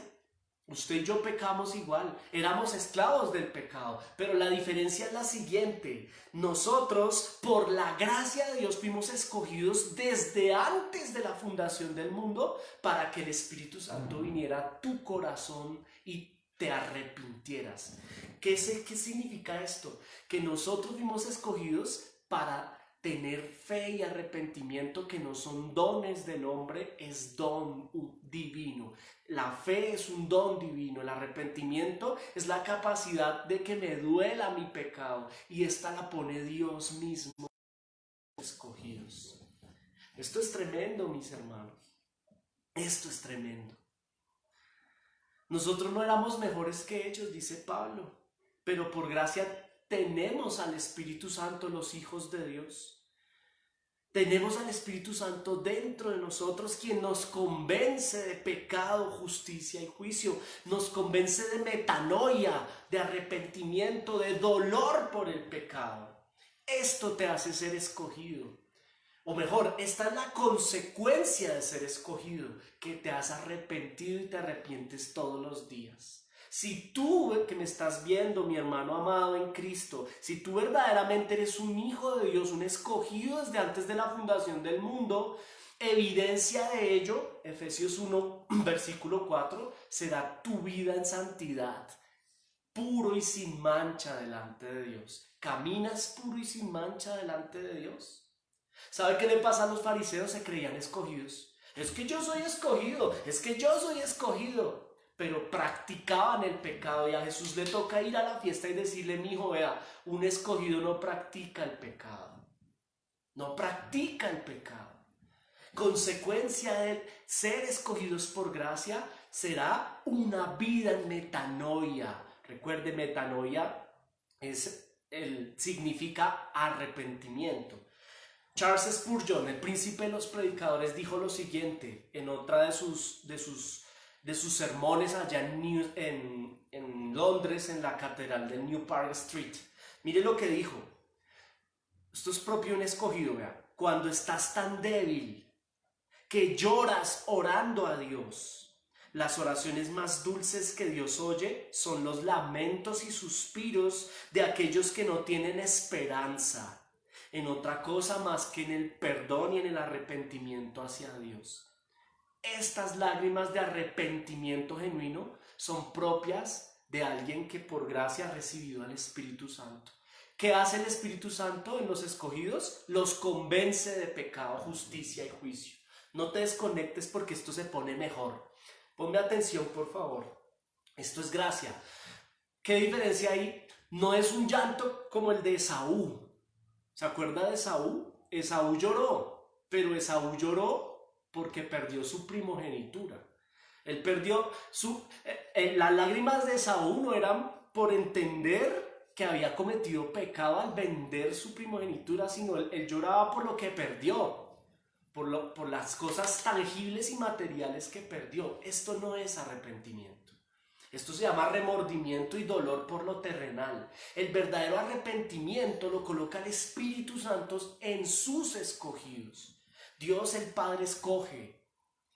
Usted y yo pecamos igual, éramos esclavos del pecado, pero la diferencia es la siguiente. Nosotros, por la gracia de Dios, fuimos escogidos desde antes de la fundación del mundo para que el Espíritu Santo viniera a tu corazón y te arrepintieras. ¿Qué significa esto? Que nosotros fuimos escogidos para tener fe y arrepentimiento, que no son dones del hombre, es don divino. La fe es un don divino, el arrepentimiento es la capacidad de que me duela mi pecado, y esta la pone Dios mismo, escogidos. Esto es tremendo, mis hermanos. Esto es tremendo. Nosotros no éramos mejores que ellos, dice Pablo, pero por gracia tenemos al Espíritu Santo, los hijos de Dios. Tenemos al Espíritu Santo dentro de nosotros, quien nos convence de pecado, justicia y juicio. Nos convence de metanoia, de arrepentimiento, de dolor por el pecado. Esto te hace ser escogido. O mejor, esta es la consecuencia de ser escogido, que te has arrepentido y te arrepientes todos los días. Si tú, que me estás viendo, mi hermano amado en Cristo, si tú verdaderamente eres un hijo de Dios, un escogido desde antes de la fundación del mundo, evidencia de ello, Efesios 1, versículo 4, será tu vida en santidad, puro y sin mancha delante de Dios. ¿Caminas puro y sin mancha delante de Dios? ¿Sabe qué le pasa a los fariseos? Se creían escogidos. Es que yo soy escogido, es que yo soy escogido. Pero practicaban el pecado, y a Jesús le toca ir a la fiesta y decirle: mi hijo, vea, un escogido no practica el pecado. no practica el pecado. Consecuencia de ser escogidos por gracia será una vida en metanoia. Recuerde, metanoia significa arrepentimiento. Charles Spurgeon, el príncipe de los predicadores, dijo lo siguiente en otra de sus sermones allá en Londres, en la catedral de New Park Street. Mire lo que dijo. Esto es propio de un escogido, vea. Cuando estás tan débil que lloras orando a Dios, las oraciones más dulces que Dios oye son los lamentos y suspiros de aquellos que no tienen esperanza en otra cosa más que en el perdón y en el arrepentimiento hacia Dios. Estas lágrimas de arrepentimiento genuino son propias de alguien que por gracia ha recibido al Espíritu Santo. ¿Qué hace el Espíritu Santo en los escogidos? Los convence de pecado, justicia y juicio. No te desconectes porque esto se pone mejor. Ponme atención, por favor. Esto es gracia. ¿Qué diferencia hay? No es un llanto como el de Esaú. ¿Se acuerda de Esaú? Esaú lloró, pero Esaú lloró porque perdió su primogenitura. Él perdió las lágrimas de Esaú no eran por entender que había cometido pecado al vender su primogenitura, sino él lloraba por lo que perdió, por las cosas tangibles y materiales que perdió. Esto no es arrepentimiento. Esto se llama remordimiento y dolor por lo terrenal. El verdadero arrepentimiento lo coloca el Espíritu Santo en sus escogidos. Dios el Padre escoge,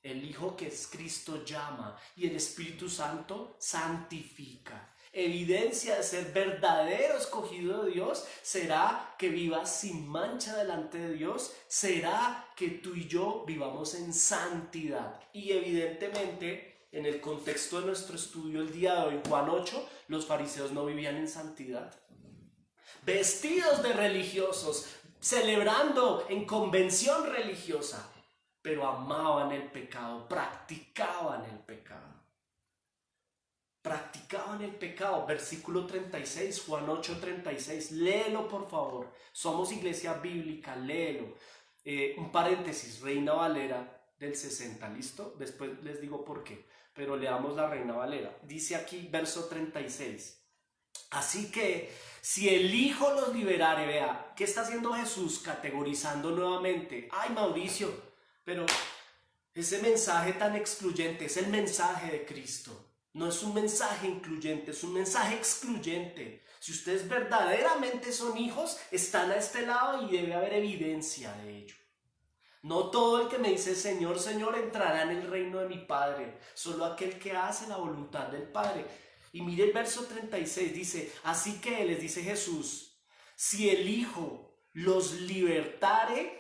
el Hijo que es Cristo llama y el Espíritu Santo santifica. Evidencia de ser verdadero escogido de Dios será que vivas sin mancha delante de Dios, será que tú y yo vivamos en santidad. Y evidentemente, en el contexto de nuestro estudio el día de hoy, Juan 8, los fariseos no vivían en santidad. Vestidos de religiosos, celebrando en convención religiosa, pero amaban el pecado, practicaban el pecado. Practicaban el pecado. Versículo 36, Juan 8, 36. Léelo, por favor. Somos iglesia bíblica, léelo. Un paréntesis, Reina Valera del 60, ¿listo? Después les digo por qué, pero leamos la Reina Valera. Dice aquí, verso 36. Así que si el Hijo los liberare, vea, ¿qué está haciendo Jesús? Categorizando nuevamente. Ay, Mauricio, pero ese mensaje tan excluyente es el mensaje de Cristo. No es un mensaje incluyente, es un mensaje excluyente. Si ustedes verdaderamente son hijos, están a este lado y debe haber evidencia de ello. No todo el que me dice Señor, Señor entrará en el reino de mi Padre, solo aquel que hace la voluntad del Padre. Y mire el verso 36, dice, así que les dice Jesús, si el Hijo os libertare,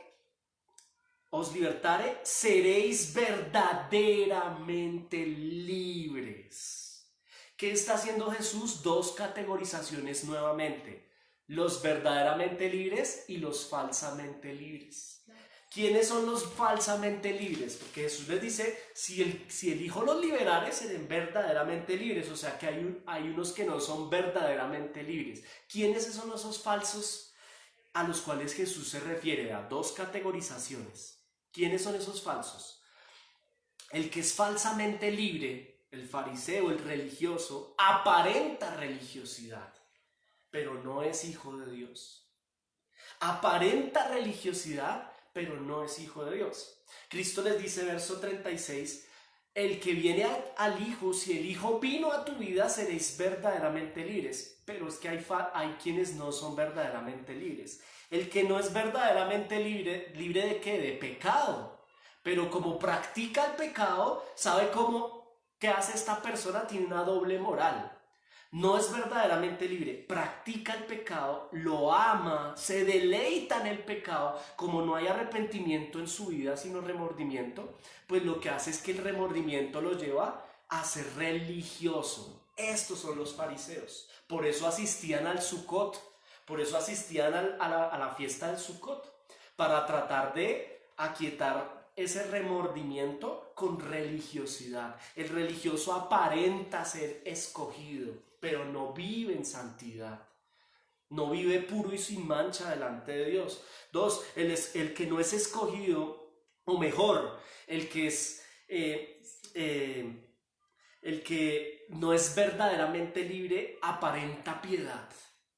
seréis verdaderamente libres. ¿Qué está haciendo Jesús? Dos categorizaciones nuevamente. Los verdaderamente libres y los falsamente libres. ¿Quiénes son los falsamente libres? Porque Jesús les dice, si el Hijo los liberare, serán verdaderamente libres. O sea que hay unos que no son verdaderamente libres. ¿Quiénes son esos falsos a los cuales Jesús se refiere? A dos categorizaciones. ¿Quiénes son esos falsos? El que es falsamente libre, el fariseo, el religioso, aparenta religiosidad, pero no es hijo de Dios. Aparenta religiosidad, pero no es hijo de Dios. Cristo les dice, verso 36, el que viene al Hijo, si el Hijo vino a tu vida, seréis verdaderamente libres. Pero es que hay quienes no son verdaderamente libres. El que no es verdaderamente libre, ¿libre de qué? De pecado. Pero como practica el pecado, sabe qué hace esta persona, tiene una doble moral. No es verdaderamente libre, practica el pecado, lo ama, se deleita en el pecado. Como no hay arrepentimiento en su vida, sino remordimiento, pues lo que hace es que el remordimiento lo lleva a ser religioso. Estos son los fariseos. Por eso asistían al Sukkot, por eso asistían a la fiesta del Sukkot, para tratar de aquietar ese remordimiento con religiosidad. El religioso aparenta ser escogido, pero no vive en santidad. no vive puro y sin mancha delante de Dios. 2, el que no es escogido, o mejor, el que es el que no es verdaderamente libre, aparenta piedad.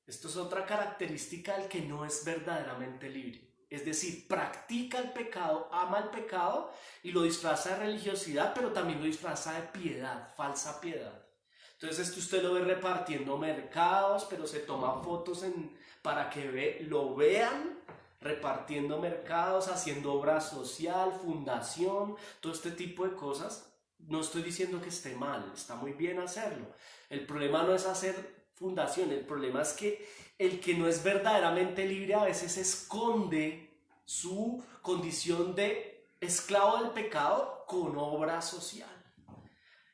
Esto es otra característica del que no es verdaderamente libre. Es decir, practica el pecado, ama el pecado y lo disfraza de religiosidad, pero también lo disfraza de piedad, falsa piedad. Entonces esto usted lo ve repartiendo mercados, pero se toma fotos para que lo vean, repartiendo mercados, haciendo obra social, fundación, todo este tipo de cosas. No estoy diciendo que esté mal, está muy bien hacerlo. El problema no es hacer fundación, el problema es que el que no es verdaderamente libre a veces esconde su condición de esclavo del pecado con obra social.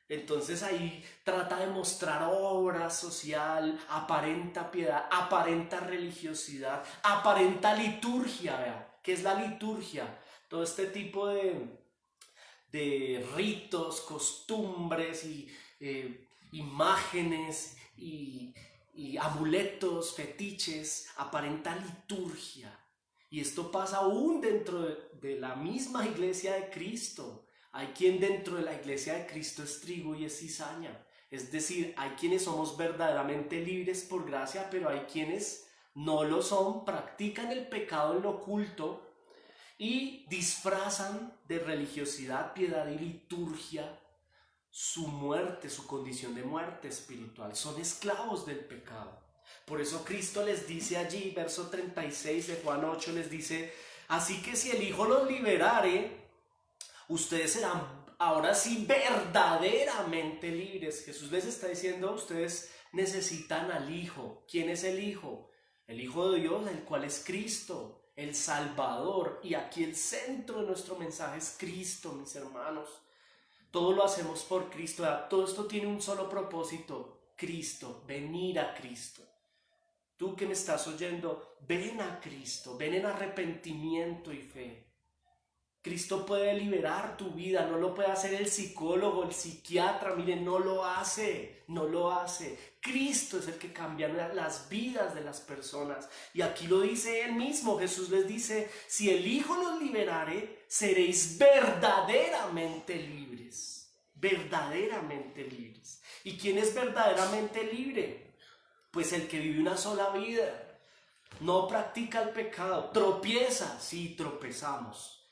Entonces ahí trata de mostrar obra social, aparenta piedad, aparenta religiosidad, aparenta liturgia, vea, ¿qué es la liturgia? Todo este tipo de ritos, costumbres y imágenes y amuletos, fetiches, aparenta liturgia. Y esto pasa aún dentro de la misma iglesia de Cristo. Hay quien dentro de la iglesia de Cristo es trigo y es cizaña. Es decir, hay quienes somos verdaderamente libres por gracia, pero hay quienes no lo son, practican el pecado en lo oculto y disfrazan de religiosidad, piedad y liturgia su muerte, su condición de muerte espiritual. Son esclavos del pecado. Por eso Cristo les dice allí, verso 36 de Juan 8, les dice: así que si el Hijo los liberare, ustedes serán ahora sí verdaderamente libres. Jesús les está diciendo: ustedes necesitan al Hijo. ¿Quién es el Hijo? El Hijo de Dios, el cual es Cristo, el Salvador. Y aquí el centro de nuestro mensaje es Cristo, mis hermanos. Todo lo hacemos por Cristo. Todo esto tiene un solo propósito: Cristo, venir a Cristo. Tú que me estás oyendo, ven a Cristo, ven en arrepentimiento y fe. Cristo puede liberar tu vida, no lo puede hacer el psicólogo, el psiquiatra, miren, no lo hace. Cristo es el que cambia las vidas de las personas. Y aquí lo dice Él mismo, Jesús les dice: si el Hijo los liberare, seréis verdaderamente libres. Verdaderamente libres. ¿Y quién es verdaderamente libre? Pues el que vive una sola vida, no practica el pecado, tropieza, sí, tropezamos,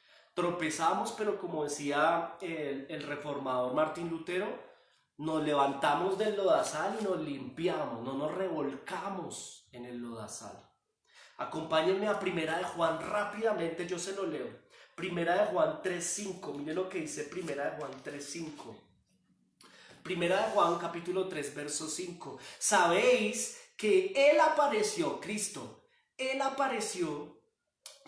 pero como decía el reformador Martín Lutero, nos levantamos del lodazal y nos limpiamos, no nos revolcamos en el lodazal. Acompáñenme a Primera de Juan rápidamente, yo se lo leo. Primera de Juan 3:5, mire lo que dice Primera de Juan 3:5. Primera de Juan capítulo 3 verso 5. Sabéis que Él apareció, Cristo, Él apareció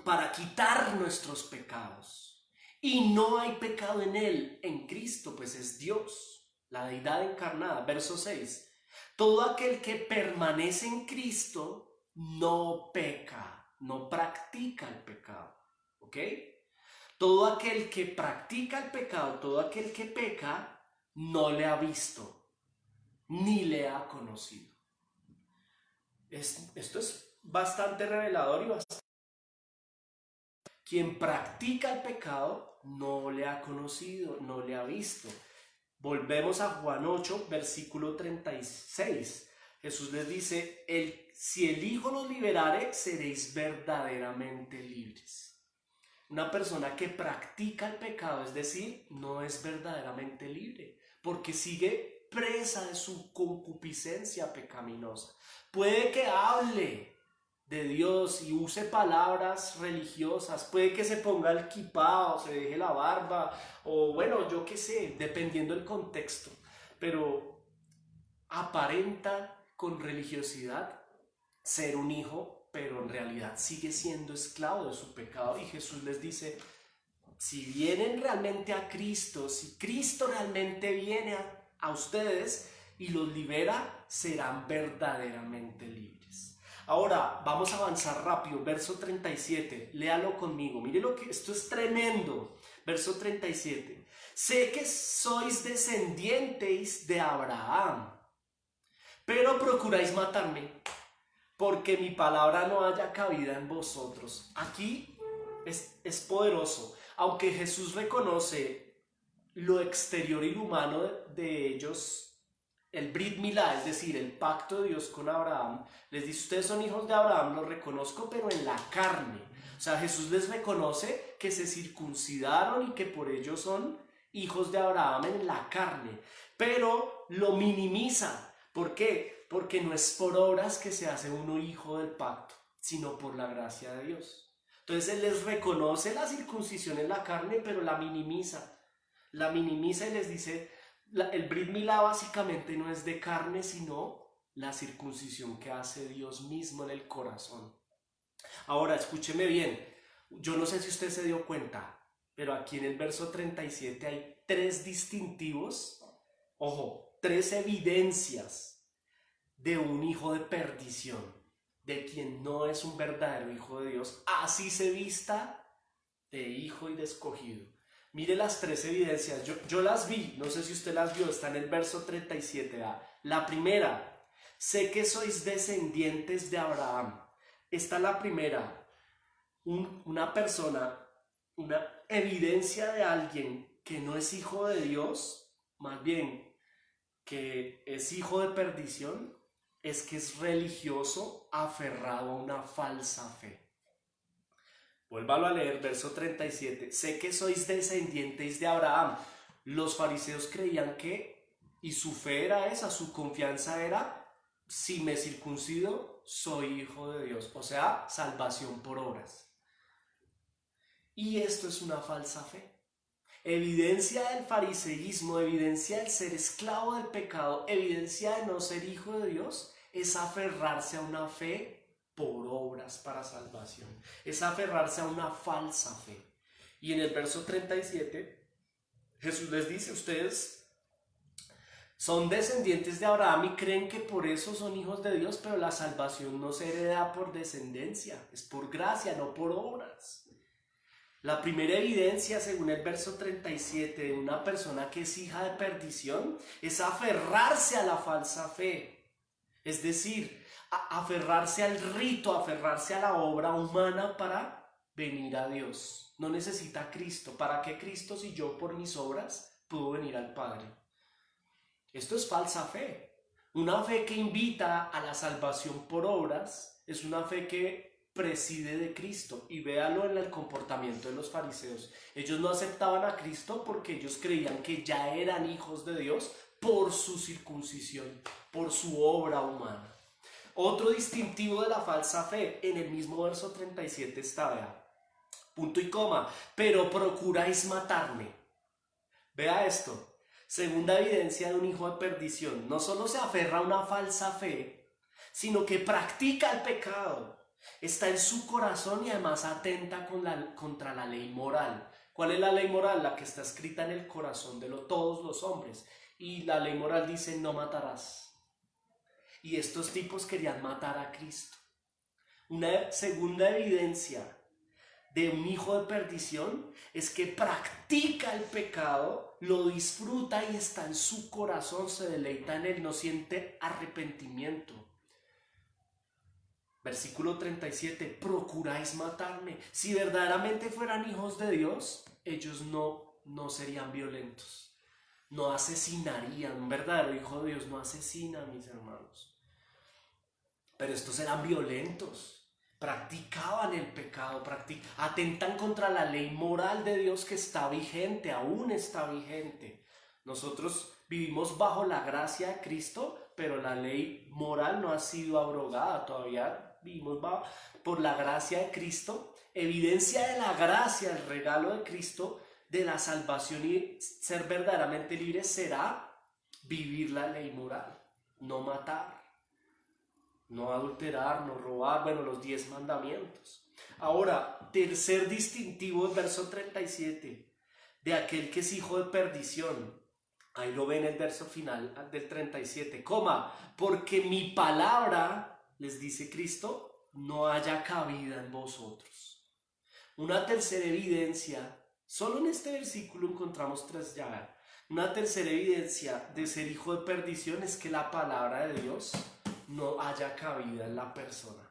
para quitar nuestros pecados. Y no hay pecado en Él, en Cristo, pues es Dios, la deidad encarnada. Verso 6. Todo aquel que permanece en Cristo no peca, no practica el pecado. ¿Ok? Todo aquel que practica el pecado, todo aquel que peca, no le ha visto, ni le ha conocido. Esto es bastante revelador y bastante. Quien practica el pecado no le ha conocido, no le ha visto. Volvemos a Juan 8, versículo 36. Jesús les dice: si el Hijo nos liberare, seréis verdaderamente libres. Una persona que practica el pecado, es decir, no es verdaderamente libre, porque sigue presa de su concupiscencia pecaminosa. Puede que hable de Dios y use palabras religiosas, puede que se ponga el kipá o se deje la barba, o bueno, yo qué sé, dependiendo del contexto, pero aparenta con religiosidad ser un hijo, pero en realidad sigue siendo esclavo de su pecado. Y Jesús les dice: si vienen realmente a Cristo, si Cristo realmente viene a ustedes y los libera, serán verdaderamente libres. Ahora vamos a avanzar rápido, verso 37, léalo conmigo, mire lo que, esto es tremendo. Verso 37, sé que sois descendientes de Abraham, pero procuráis matarme, porque mi palabra no haya cabida en vosotros. Aquí es poderoso. Aunque Jesús reconoce lo exterior y lo humano de ellos, el Brit Milá, es decir, el pacto de Dios con Abraham, les dice: ustedes son hijos de Abraham, lo reconozco, pero en la carne. O sea, Jesús les reconoce que se circuncidaron y que por ello son hijos de Abraham en la carne, pero lo minimiza. ¿Por qué? Porque no es por obras que se hace uno hijo del pacto, sino por la gracia de Dios. Entonces Él les reconoce la circuncisión en la carne, pero la minimiza. La minimiza y les dice: el Brit Milá básicamente no es de carne, sino la circuncisión que hace Dios mismo en el corazón. Ahora, escúcheme bien. Yo no sé si usted se dio cuenta, pero aquí en el verso 37 hay 3 distintivos, ojo, 3 evidencias de un hijo de perdición, de quien no es un verdadero hijo de Dios, así se vista de hijo y de escogido. Mire las 3 evidencias, yo las vi, no sé si usted las vio, está en el verso 37a. La primera: sé que sois descendientes de Abraham. Esta es la primera, una persona, una evidencia de alguien que no es hijo de Dios, más bien que es hijo de perdición, es que es religioso aferrado a una falsa fe. Vuélvalo a leer, verso 37. Sé que sois descendientes de Abraham. Los fariseos creían que, y su fe era esa, su confianza era: si me circuncido, soy hijo de Dios. O sea, salvación por obras. Y esto es una falsa fe. Evidencia del fariseísmo, evidencia del ser esclavo del pecado, evidencia de no ser hijo de Dios, es aferrarse a una fe por obras para salvación. Es aferrarse a una falsa fe. Y en el verso 37, Jesús les dice: ustedes son descendientes de Abraham y creen que por eso son hijos de Dios, pero la salvación no se hereda por descendencia, es por gracia, no por obras. La primera evidencia, según el verso 37, de una persona que es hija de perdición, es aferrarse a la falsa fe. Es decir, aferrarse al rito, aferrarse a la obra humana para venir a Dios. No necesita a Cristo. ¿Para qué Cristo si yo por mis obras puedo venir al Padre? Esto es falsa fe. Una fe que invita a la salvación por obras es una fe que preside de Cristo. Y véalo en el comportamiento de los fariseos. Ellos no aceptaban a Cristo porque ellos creían que ya eran hijos de Dios por su circuncisión, por su obra humana. Otro distintivo de la falsa fe, en el mismo verso 37 está, vea, punto y coma: pero procuráis matarme. Vea esto. Segunda evidencia de un hijo de perdición: no solo se aferra a una falsa fe, sino que practica el pecado. Está en su corazón y además atenta contra la ley moral. ¿Cuál es la ley moral? La que está escrita en el corazón de todos los hombres. Y la ley moral dice: no matarás. Y estos tipos querían matar a Cristo. Una segunda evidencia de un hijo de perdición es que practica el pecado, lo disfruta y está en su corazón, se deleita en él, no siente arrepentimiento. Versículo 37, procuráis matarme. Si verdaderamente fueran hijos de Dios, ellos no serían violentos, no asesinarían. Un verdadero hijo de Dios no asesina, mis hermanos. Pero estos eran violentos, practicaban el pecado, atentan contra la ley moral de Dios que está vigente, aún está vigente. Nosotros vivimos bajo la gracia de Cristo, pero la ley moral no ha sido abrogada, todavía vivimos por la gracia de Cristo. Evidencia de la gracia, el regalo de Cristo, de la salvación y ser verdaderamente libre será vivir la ley moral, no matar, no adulterar, no robar, bueno, los 10 mandamientos. Ahora, tercer distintivo del verso 37, de aquel que es hijo de perdición. Ahí lo ven en el verso final del 37, porque mi palabra, les dice Cristo, no haya cabida en vosotros. Una tercera evidencia, solo en este versículo encontramos 3 ya. Una tercera evidencia de ser hijo de perdición es que la palabra de Dios no haya cabida en la persona.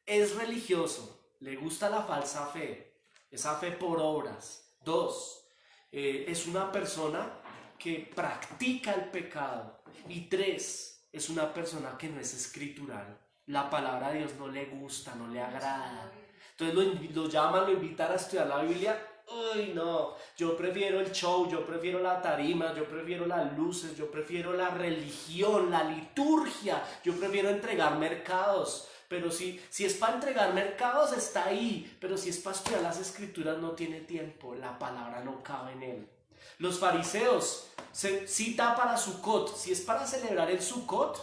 Es religioso, le gusta la falsa fe, esa fe por obras. 2, es una persona que practica el pecado. Y 3, es una persona que no es escritural. La palabra de Dios no le gusta, no le agrada. Entonces lo llaman, lo invitan a estudiar la Biblia. Uy, no, yo prefiero el show, yo prefiero la tarima, yo prefiero las luces, yo prefiero la religión, la liturgia, yo prefiero entregar mercados. Pero si es para entregar mercados, está ahí. Pero si es para estudiar las escrituras, no tiene tiempo. La palabra no cabe en él. Los fariseos, cita para Sukkot. Si es para celebrar el Sukkot,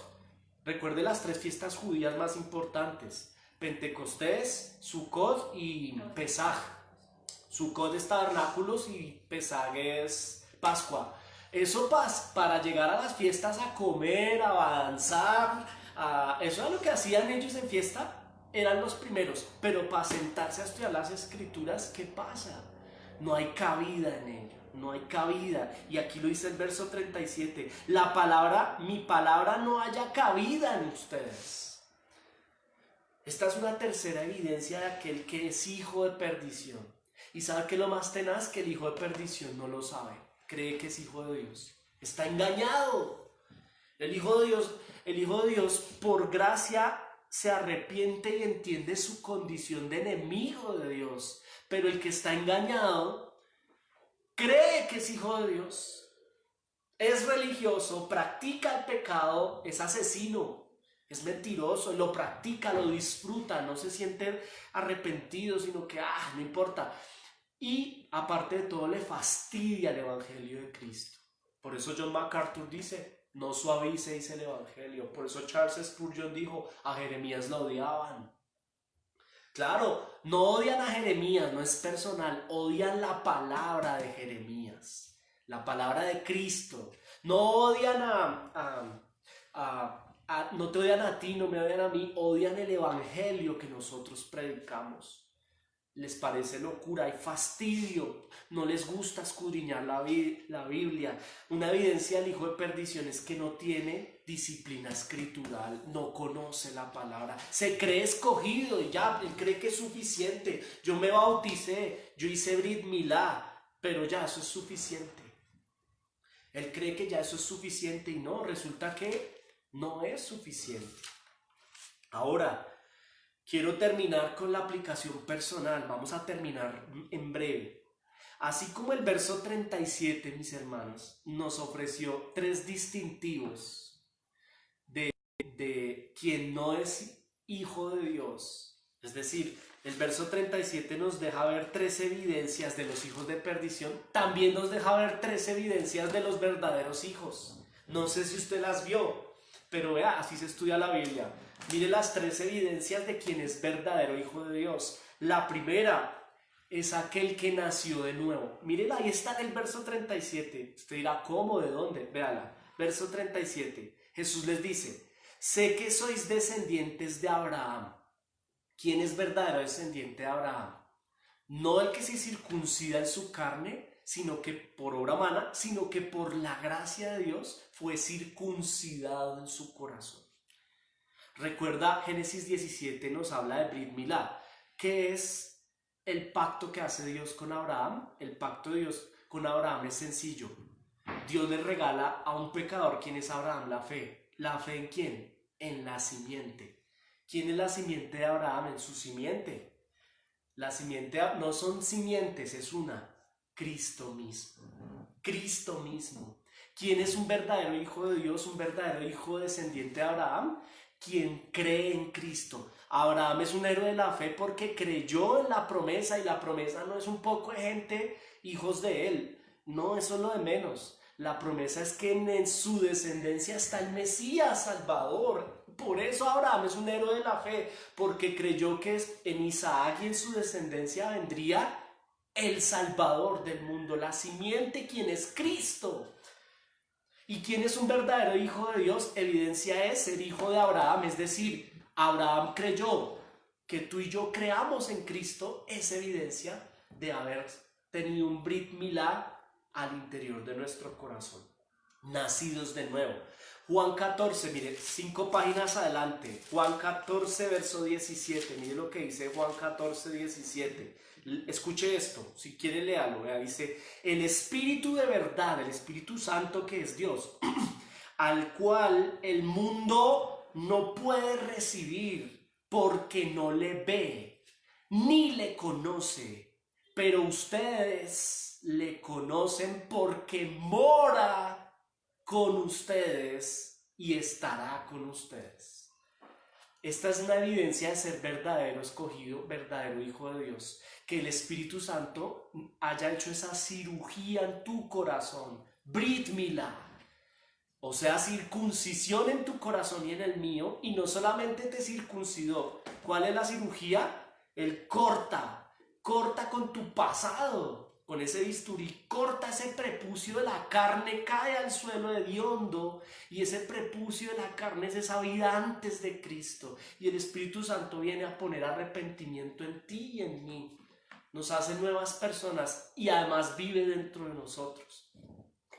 recuerde las 3 fiestas judías más importantes: Pentecostés, Sukkot y Pesaj. Sukkot es tabernáculos y Pesaj es Pascua. Eso para llegar a las fiestas a comer, a danzar, eso era lo que hacían ellos en fiesta. Eran los primeros. Pero para sentarse a estudiar las escrituras, ¿qué pasa? No hay cabida en ello. No hay cabida. Y aquí lo dice el verso 37. Mi palabra no haya cabida en ustedes. Esta es una tercera evidencia de aquel que es hijo de perdición. ¿Y sabe qué es lo más tenaz? Que el hijo de perdición no lo sabe. Cree que es hijo de Dios. Está engañado. El hijo de Dios por gracia se arrepiente y entiende su condición de enemigo de Dios. Pero el que está engañado cree que es hijo de Dios, es religioso, practica el pecado, es asesino, es mentiroso, lo practica, lo disfruta, no se siente arrepentido, sino que no importa. Y aparte de todo, le fastidia el evangelio de Cristo. Por eso John MacArthur dice: no suavicéis el evangelio. Por eso Charles Spurgeon dijo: a Jeremías lo odiaban. Claro, no odian a Jeremías, no es personal, odian la palabra de Jeremías, la palabra de Cristo. No odian no te odian a ti, no me odian a mí, odian el evangelio que nosotros predicamos. Les parece locura y fastidio, no les gusta escudriñar la Biblia. Una evidencia del hijo de perdición es que no tiene disciplina escritural, no conoce la palabra, se cree escogido y ya, él cree que es suficiente. Yo me bauticé, yo hice Brit Milá, pero ya eso es suficiente. Él cree que ya eso es suficiente y no, resulta que no es suficiente. Ahora, quiero terminar con la aplicación personal. Vamos a terminar en breve. Así como el verso 37, mis hermanos, nos ofreció 3 distintivos de quien no es hijo de Dios. Es decir, el verso 37 nos deja ver 3 evidencias de los hijos de perdición. También nos deja ver 3 evidencias de los verdaderos hijos. No sé si usted las vio, pero vea, así se estudia la Biblia. Mire las 3 evidencias de quien es verdadero hijo de Dios. La primera es aquel que nació de nuevo. Mírela, ahí está en el verso 37. Usted dirá, ¿cómo? ¿De dónde? Véala. Verso 37. Jesús les dice: sé que sois descendientes de Abraham. ¿Quién es verdadero descendiente de Abraham? No el que se circuncida en su carne, sino que por obra humana, sino que por la gracia de Dios fue circuncidado en su corazón. Recuerda, Génesis 17 nos habla de Brit Milá. ¿Qué es el pacto que hace Dios con Abraham? El pacto de Dios con Abraham es sencillo. Dios le regala a un pecador, ¿quién es Abraham? La fe. ¿La fe en quién? En la simiente. ¿Quién es la simiente de Abraham? En su simiente. La simiente no son simientes, es una. Cristo mismo. Cristo mismo. ¿Quién es un verdadero hijo de Dios? Un verdadero hijo descendiente de Abraham. Quien cree en Cristo. Abraham es un héroe de la fe porque creyó en la promesa, y la promesa no es un poco de gente hijos de él. No, eso es lo de menos. La promesa es que en su descendencia está el Mesías Salvador. Por eso Abraham es un héroe de la fe, porque creyó que en Isaac y en su descendencia vendría el Salvador del mundo, la simiente, quien es Cristo. ¿Y quién es un verdadero hijo de Dios? Evidencia es ser hijo de Abraham, es decir, Abraham creyó. Que tú y yo creamos en Cristo es evidencia de haber tenido un Brit Milá al interior de nuestro corazón, nacidos de nuevo. Juan 14, mire, 5 páginas adelante. Juan 14, verso 17. Mire lo que dice Juan 14, 17. Escuche esto, si quiere léalo. Vea, dice, el Espíritu de verdad, el Espíritu Santo que es Dios, al cual el mundo no puede recibir porque no le ve ni le conoce, pero ustedes le conocen porque mora con ustedes y estará con ustedes. Esta es una evidencia de ser verdadero escogido, verdadero hijo de Dios, que el Espíritu Santo haya hecho esa cirugía en tu corazón, Brit Milá, o sea, circuncisión en tu corazón y en el mío, y no solamente te circuncidó. ¿Cuál es la cirugía? El corta con tu pasado, con ese bisturí, corta ese prepucio de la carne, cae al suelo hediondo, y ese prepucio de la carne es esa vida antes de Cristo, y el Espíritu Santo viene a poner arrepentimiento en ti y en mí, nos hace nuevas personas y además vive dentro de nosotros.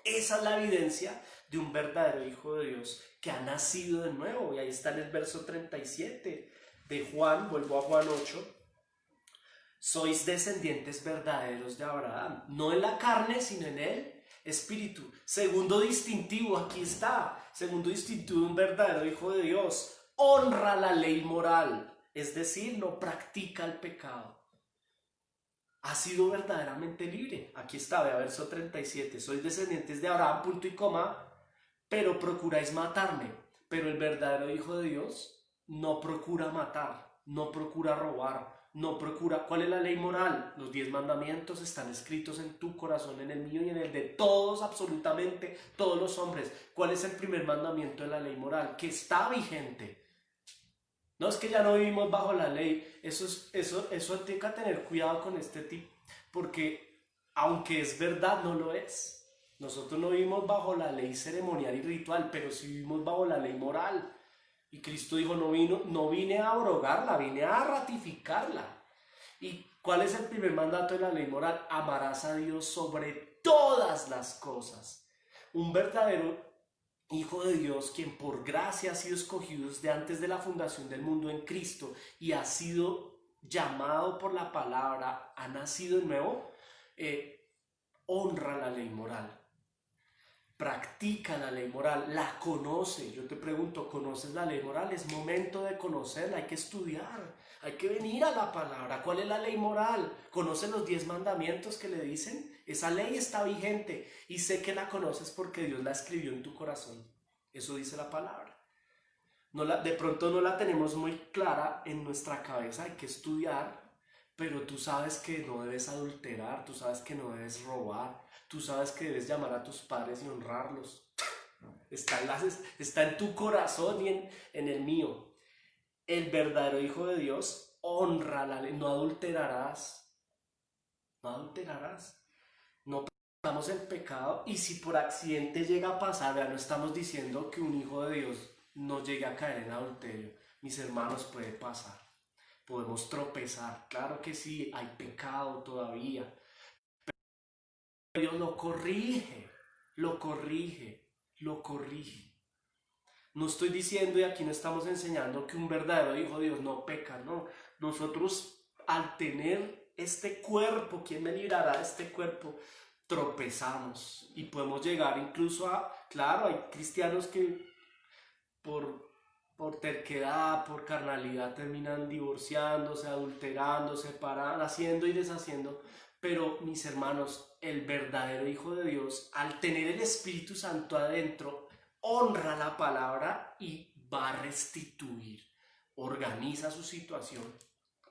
Esa es la evidencia de un verdadero hijo de Dios que ha nacido de nuevo, y ahí está en el verso 37 de Juan. Vuelvo a Juan 8. Sois descendientes verdaderos de Abraham, no en la carne, sino en el Espíritu. Segundo distintivo, aquí está. Segundo distintivo de un verdadero hijo de Dios: honra la ley moral, es decir, no practica el pecado. Ha sido verdaderamente libre. Aquí está, vea, verso 37. Sois descendientes de Abraham, punto y coma, pero procuráis matarme. Pero el verdadero hijo de Dios no procura matar, no procura robar, no procura. ¿Cuál es la ley moral? Los 10 mandamientos están escritos en tu corazón, en el mío y en el de todos, absolutamente todos los hombres. ¿Cuál es el primer mandamiento de la ley moral? Que está vigente. No es que ya no vivimos bajo la ley. Eso tiene que tener cuidado con este tipo, porque aunque es verdad, no lo es. Nosotros no vivimos bajo la ley ceremonial y ritual, pero sí vivimos bajo la ley moral. Y Cristo dijo, no vine a abrogarla, vine a ratificarla. ¿Y cuál es el primer mandato de la ley moral? Amarás a Dios sobre todas las cosas. Un verdadero hijo de Dios, quien por gracia ha sido escogido desde antes de la fundación del mundo en Cristo y ha sido llamado por la palabra, ha nacido de nuevo, honra la ley moral. Practica la ley moral, la conoce. Yo te pregunto, ¿conoces la ley moral? Es momento de conocerla, hay que estudiar, hay que venir a la palabra. ¿Cuál es la ley moral? ¿Conoces los 10 mandamientos que le dicen? Esa ley está vigente y sé que la conoces porque Dios la escribió en tu corazón. Eso dice la palabra. De pronto no la tenemos muy clara en nuestra cabeza, hay que estudiar, pero tú sabes que no debes adulterar, tú sabes que no debes robar, tú sabes que debes llamar a tus padres y honrarlos. Está en tu corazón y en el mío. El verdadero hijo de Dios honra la ley. No adulterarás. No adulterarás. No estamos en pecado, y si por accidente llega a pasar, no estamos diciendo que un hijo de Dios no llegue a caer en adulterio. Mis hermanos, puede pasar. Podemos tropezar. Claro que sí, hay pecado todavía. Dios lo corrige, lo corrige, lo corrige. No estoy diciendo, y aquí no estamos enseñando, que un verdadero hijo de Dios no peca, no. Nosotros, al tener este cuerpo, ¿quién me librará de este cuerpo? Tropezamos y podemos llegar incluso claro, hay cristianos que por terquedad, por carnalidad terminan divorciándose, adulterando, separando, haciendo y deshaciendo. Pero mis hermanos, el verdadero hijo de Dios, al tener el Espíritu Santo adentro, honra la palabra y va a restituir. Organiza su situación,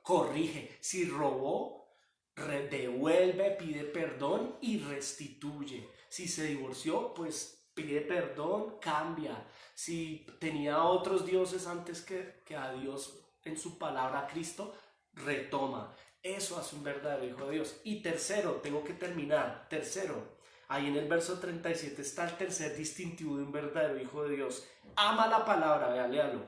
corrige. Si robó, devuelve, pide perdón y restituye. Si se divorció, pues pide perdón, cambia. Si tenía otros dioses antes que a Dios en su palabra, a Cristo, retoma. Eso hace un verdadero hijo de Dios. Y tercero, tengo que terminar. Tercero, ahí en el verso 37 está el tercer distintivo de un verdadero hijo de Dios. Ama la palabra, léalo.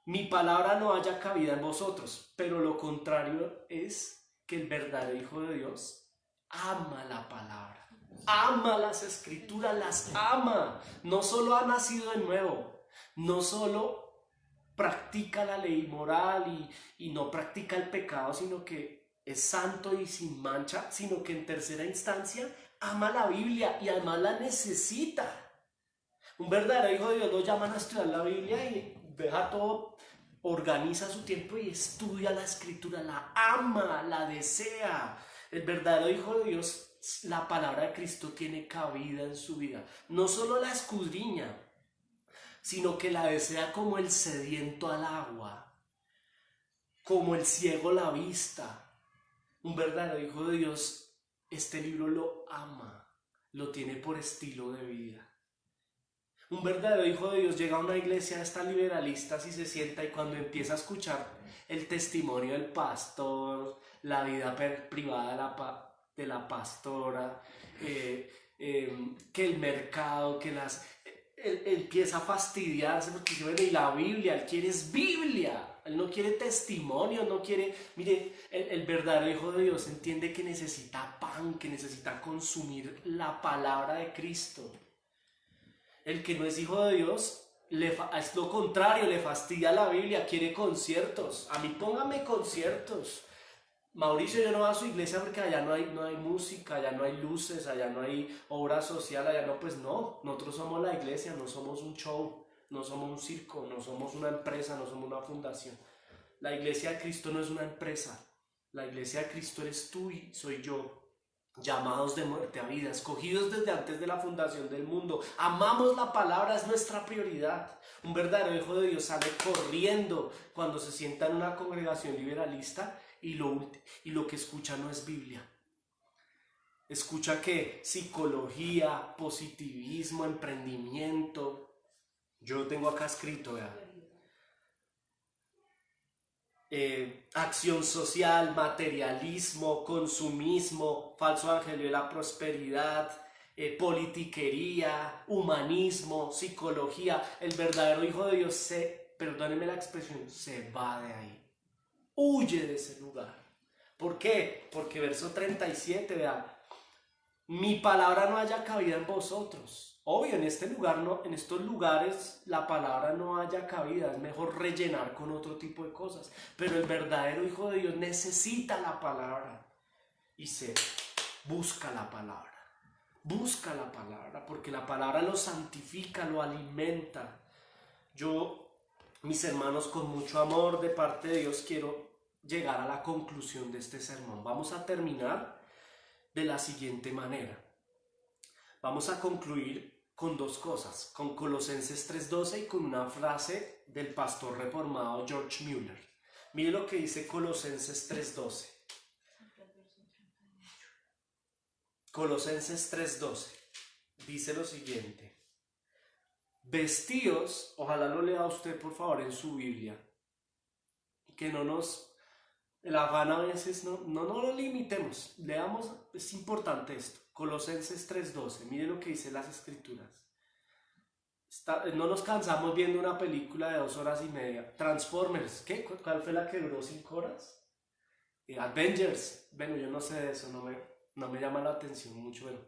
Mi palabra no haya cabida en vosotros, pero lo contrario es que el verdadero hijo de Dios ama la palabra. ama las escrituras, las ama. No solo ha nacido de nuevo, no solo practica la ley moral y no practica el pecado, sino que es santo y sin mancha, sino que en tercera instancia ama la Biblia y además la necesita. Un verdadero hijo de Dios lo llaman a estudiar la Biblia y deja todo, organiza su tiempo y estudia la escritura, la ama, la desea. El verdadero hijo de Dios, la palabra de Cristo tiene cabida en su vida. No solo la escudriña, sino que la desea como el sediento al agua, como el ciego la vista. Un verdadero hijo de Dios, este libro lo ama, lo tiene por estilo de vida. Un verdadero hijo de Dios llega a una iglesia de estas liberalistas y se sienta, y cuando empieza a escuchar el testimonio del pastor, la vida privada de la pastora, que el mercado, que él empieza a fastidiarse porque dice, bueno, y la Biblia, él quiere es Biblia, él no quiere testimonio, no quiere, mire, el verdadero hijo de Dios entiende que necesita pan, que necesita consumir la palabra de Cristo. El que no es hijo de Dios es lo contrario, le fastidia la Biblia, quiere conciertos. A mí póngame conciertos. Mauricio, yo no voy a su iglesia porque allá no hay música, allá no hay luces, allá no hay obra social, allá no, pues no. Nosotros somos la iglesia, no somos un show, no somos un circo, no somos una empresa, no somos una fundación. La iglesia de Cristo no es una empresa. La iglesia de Cristo eres tú y soy yo. Llamados de muerte a vida, escogidos desde antes de la fundación del mundo. Amamos la palabra, es nuestra prioridad. Un verdadero hijo de Dios sale corriendo cuando se sienta en una congregación liberalista y lo que escucha no es Biblia. Escucha que psicología, positivismo, emprendimiento. Yo lo tengo acá escrito, vea. Acción social, materialismo, consumismo, falso evangelio de la prosperidad, politiquería, humanismo, psicología. El verdadero hijo de Dios perdónenme la expresión, se va de ahí, huye de ese lugar. ¿Por qué? Porque verso 37, vea, mi palabra no haya cabida en vosotros. Obvio, en estos lugares la palabra no haya cabida, es mejor rellenar con otro tipo de cosas. Pero el verdadero hijo de Dios necesita la palabra y se busca la palabra. Busca la palabra porque la palabra lo santifica, lo alimenta. Yo, mis hermanos, con mucho amor de parte de Dios quiero llegar a la conclusión de este sermón. Vamos a terminar de la siguiente manera. Vamos a concluir con dos cosas, con Colosenses 3:12 y con una frase del pastor reformado George Mueller. Mire lo que dice Colosenses 3:12. Colosenses 3:12 dice lo siguiente: vestíos, ojalá lo lea usted por favor en su Biblia, que el afán a veces no lo limitemos, leamos, es importante esto. Colosenses 3:12, mire lo que dice las escrituras. No nos cansamos viendo una película de 2 horas y media. Transformers, ¿qué? ¿Cuál fue la que duró 5 horas? Avengers, bueno, yo no sé de eso, no me llama la atención mucho, bueno.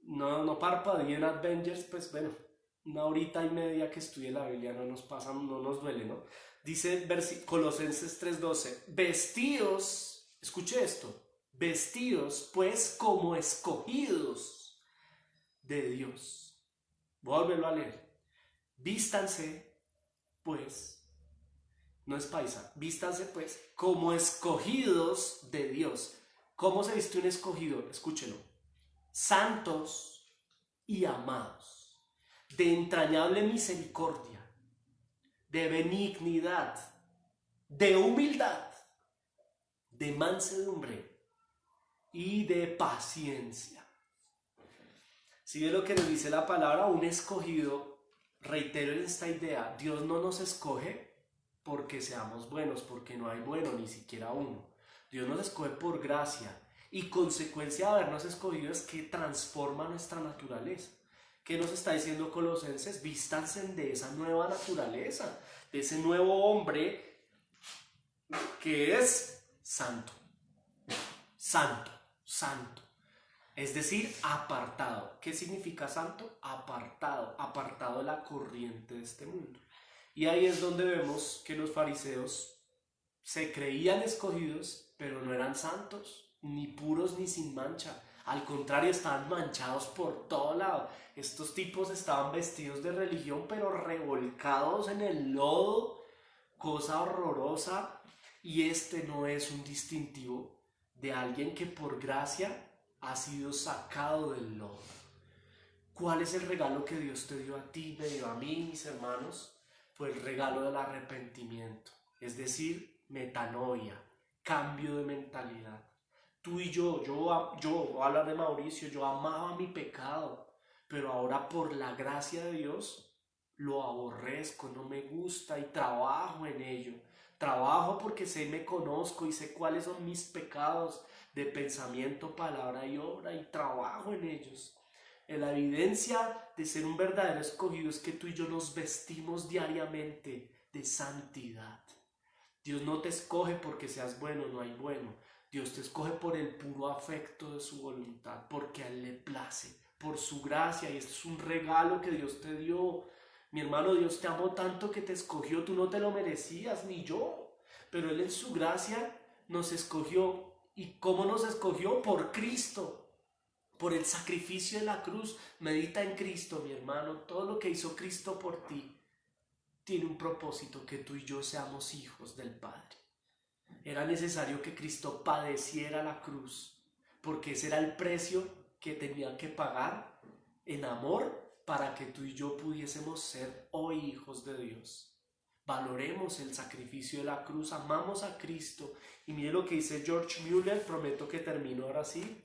No parpadeé en Avengers, pues bueno, 1 hora y media que estudie la Biblia no nos pasa, no nos duele, ¿no? Dice Colosenses 3:12, vestidos, escuche esto, vestidos pues como escogidos de Dios. Voy a volverlo a leer. Vístanse pues, no es paisa, vístanse pues como escogidos de Dios. ¿Cómo se viste un escogido? Escúchelo. Santos y amados, de entrañable misericordia, de benignidad, de humildad, de mansedumbre y de paciencia. Si ve lo que nos dice la palabra, un escogido, reitero en esta idea, Dios no nos escoge porque seamos buenos, porque no hay bueno, ni siquiera uno. Dios nos escoge por gracia y consecuencia de habernos escogido es que transforma nuestra naturaleza. ¿Qué nos está diciendo Colosenses? Vístanse de esa nueva naturaleza, de ese nuevo hombre que es santo, santo, santo. Es decir, apartado. ¿Qué significa santo? Apartado, apartado de la corriente de este mundo. Y ahí es donde vemos que los fariseos se creían escogidos, pero no eran santos, ni puros ni sin mancha. Al contrario, estaban manchados por todo lado. Estos tipos estaban vestidos de religión, pero revolcados en el lodo, cosa horrorosa. Y este no es un distintivo de alguien que por gracia ha sido sacado del lodo. ¿Cuál es el regalo que Dios te dio a ti, me dio a mí, mis hermanos? Fue el regalo del arrepentimiento, es decir, metanoia, cambio de mentalidad. Tú y yo voy a hablar de Mauricio, yo amaba mi pecado, pero ahora por la gracia de Dios lo aborrezco, no me gusta y trabajo en ello. Trabajo porque sé, me conozco y sé cuáles son mis pecados de pensamiento, palabra y obra, y trabajo en ellos. La evidencia de ser un verdadero escogido es que tú y yo nos vestimos diariamente de santidad. Dios no te escoge porque seas bueno, no hay bueno. Dios te escoge por el puro afecto de su voluntad, porque a Él le place, por su gracia, y esto es un regalo que Dios te dio. Mi hermano, Dios te amó tanto que te escogió, tú no te lo merecías, ni yo, pero Él en su gracia nos escogió. ¿Y cómo nos escogió? Por Cristo, por el sacrificio de la cruz. Medita en Cristo, mi hermano. Todo lo que hizo Cristo por ti tiene un propósito: que tú y yo seamos hijos del Padre. Era necesario que Cristo padeciera la cruz, porque ese era el precio que tenía que pagar en amor para que tú y yo pudiésemos ser hoy hijos de Dios. Valoremos el sacrificio de la cruz, amamos a Cristo. Y mire lo que dice George Mueller, prometo que termino ahora sí.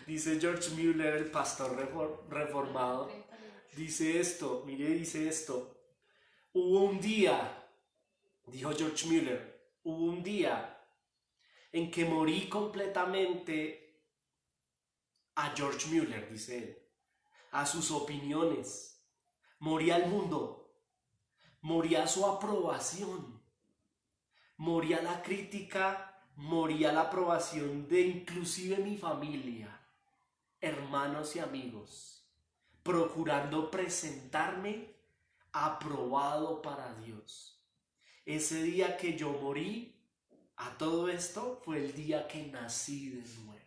Dice George Mueller, el pastor reformado, dice esto, mire, dice esto: hubo un día, dijo George Mueller, hubo un día en que morí completamente a George Mueller, dice él, a sus opiniones, morí al mundo, morí a su aprobación, morí a la crítica, morí a la aprobación de inclusive mi familia, hermanos y amigos, procurando presentarme aprobado para Dios. Ese día que yo morí a todo esto fue el día que nací de nuevo.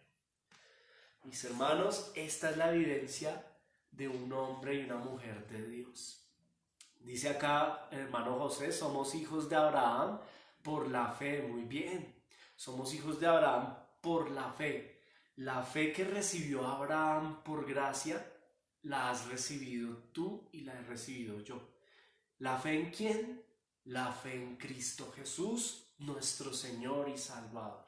Mis hermanos, esta es la evidencia de un hombre y una mujer de Dios. Dice acá el hermano José: somos hijos de Abraham por la fe. Muy bien, somos hijos de Abraham por la fe. La fe que recibió Abraham por gracia, la has recibido tú y la he recibido yo. ¿La fe en quién? La fe en Cristo Jesús, nuestro Señor y Salvador.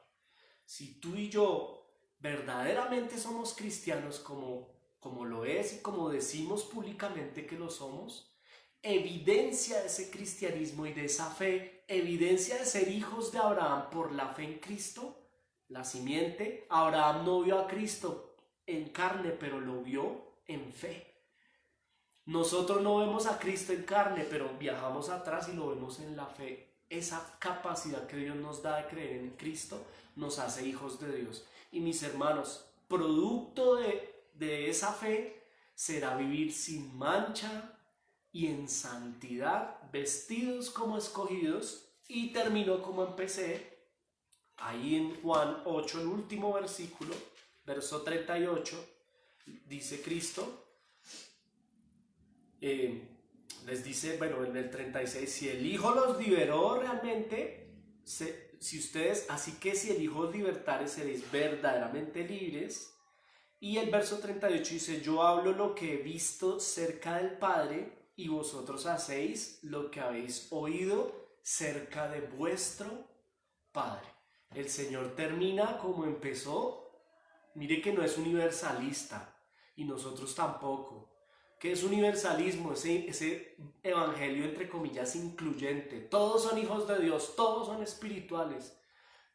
Si tú y yo verdaderamente somos cristianos como lo es y como decimos públicamente que lo somos, evidencia de ese cristianismo y de esa fe, evidencia de ser hijos de Abraham por la fe en Cristo, la simiente. Abraham no vio a Cristo en carne, pero lo vio en fe. Nosotros no vemos a Cristo en carne, pero viajamos atrás y lo vemos en la fe. Esa capacidad que Dios nos da de creer en Cristo nos hace hijos de Dios. Y mis hermanos, producto de esa fe será vivir sin mancha y en santidad, vestidos como escogidos. Y termino como empecé, ahí en Juan 8, el último versículo, verso 38, dice Cristo, les dice, bueno, en el 36, si el Hijo los liberó realmente, si ustedes, así que si el Hijo os libertare, seréis verdaderamente libres. Y el verso 38 dice: yo hablo lo que he visto cerca del Padre, y vosotros hacéis lo que habéis oído cerca de vuestro Padre. El Señor termina como empezó. Mire que no es universalista, y nosotros tampoco. ¿Qué es universalismo? Ese evangelio entre comillas incluyente. Todos son hijos de Dios, todos son espirituales.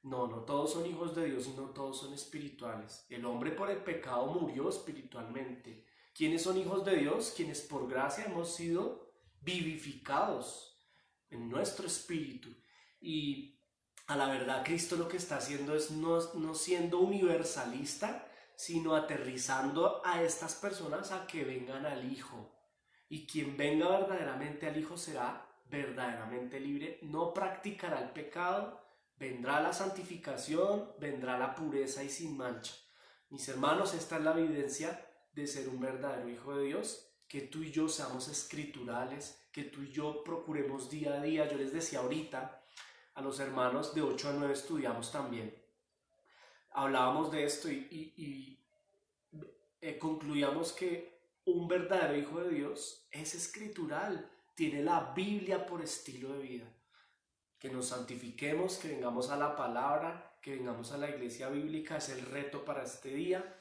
No todos son hijos de Dios y no todos son espirituales. El hombre por el pecado murió espiritualmente. ¿Quiénes son hijos de Dios? Quienes por gracia hemos sido vivificados en nuestro espíritu. Y a la verdad, Cristo lo que está haciendo es no siendo universalista, sino aterrizando a estas personas a que vengan al Hijo. Y quien venga verdaderamente al Hijo será verdaderamente libre, no practicará el pecado, vendrá la santificación, vendrá la pureza y sin mancha. Mis hermanos, esta es la evidencia de ser un verdadero hijo de Dios, que tú y yo seamos escriturales, que tú y yo procuremos día a día. Yo les decía ahorita a los hermanos de 8 a 9 estudiamos también, hablábamos de esto y concluíamos que un verdadero hijo de Dios es escritural, tiene la Biblia por estilo de vida. Que nos santifiquemos, que vengamos a la palabra, que vengamos a la iglesia bíblica, es el reto para este día.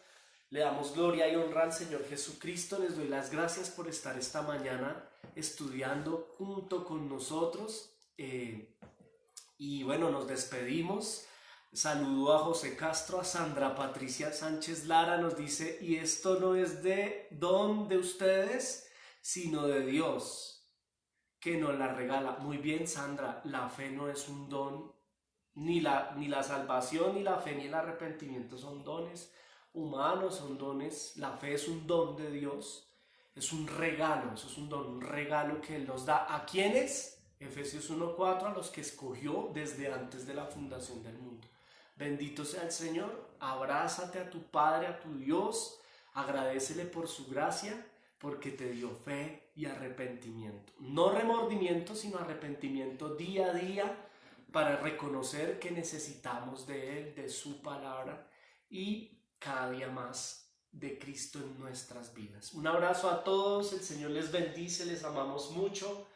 Le damos gloria y honra al Señor Jesucristo. Les doy las gracias por estar esta mañana estudiando junto con nosotros. Y bueno, nos despedimos. Saludo a José Castro, a Sandra Patricia Sánchez Lara, nos dice, y esto no es de don de ustedes, sino de Dios, que nos la regala. Muy bien, Sandra, la fe no es un don, ni la salvación, ni la fe, ni el arrepentimiento son dones humanos, son dones. La fe es un don de Dios, es un regalo, eso es un don, un regalo que Él nos da. ¿A quiénes? Efesios 1:4, a los que escogió desde antes de la fundación del mundo. Bendito sea el Señor, abrázate a tu Padre, a tu Dios, agradécele por su gracia, porque te dio fe y arrepentimiento. No remordimiento, sino arrepentimiento día a día para reconocer que necesitamos de Él, de su palabra y cada día más de Cristo en nuestras vidas. Un abrazo a todos, el Señor les bendice, les amamos mucho.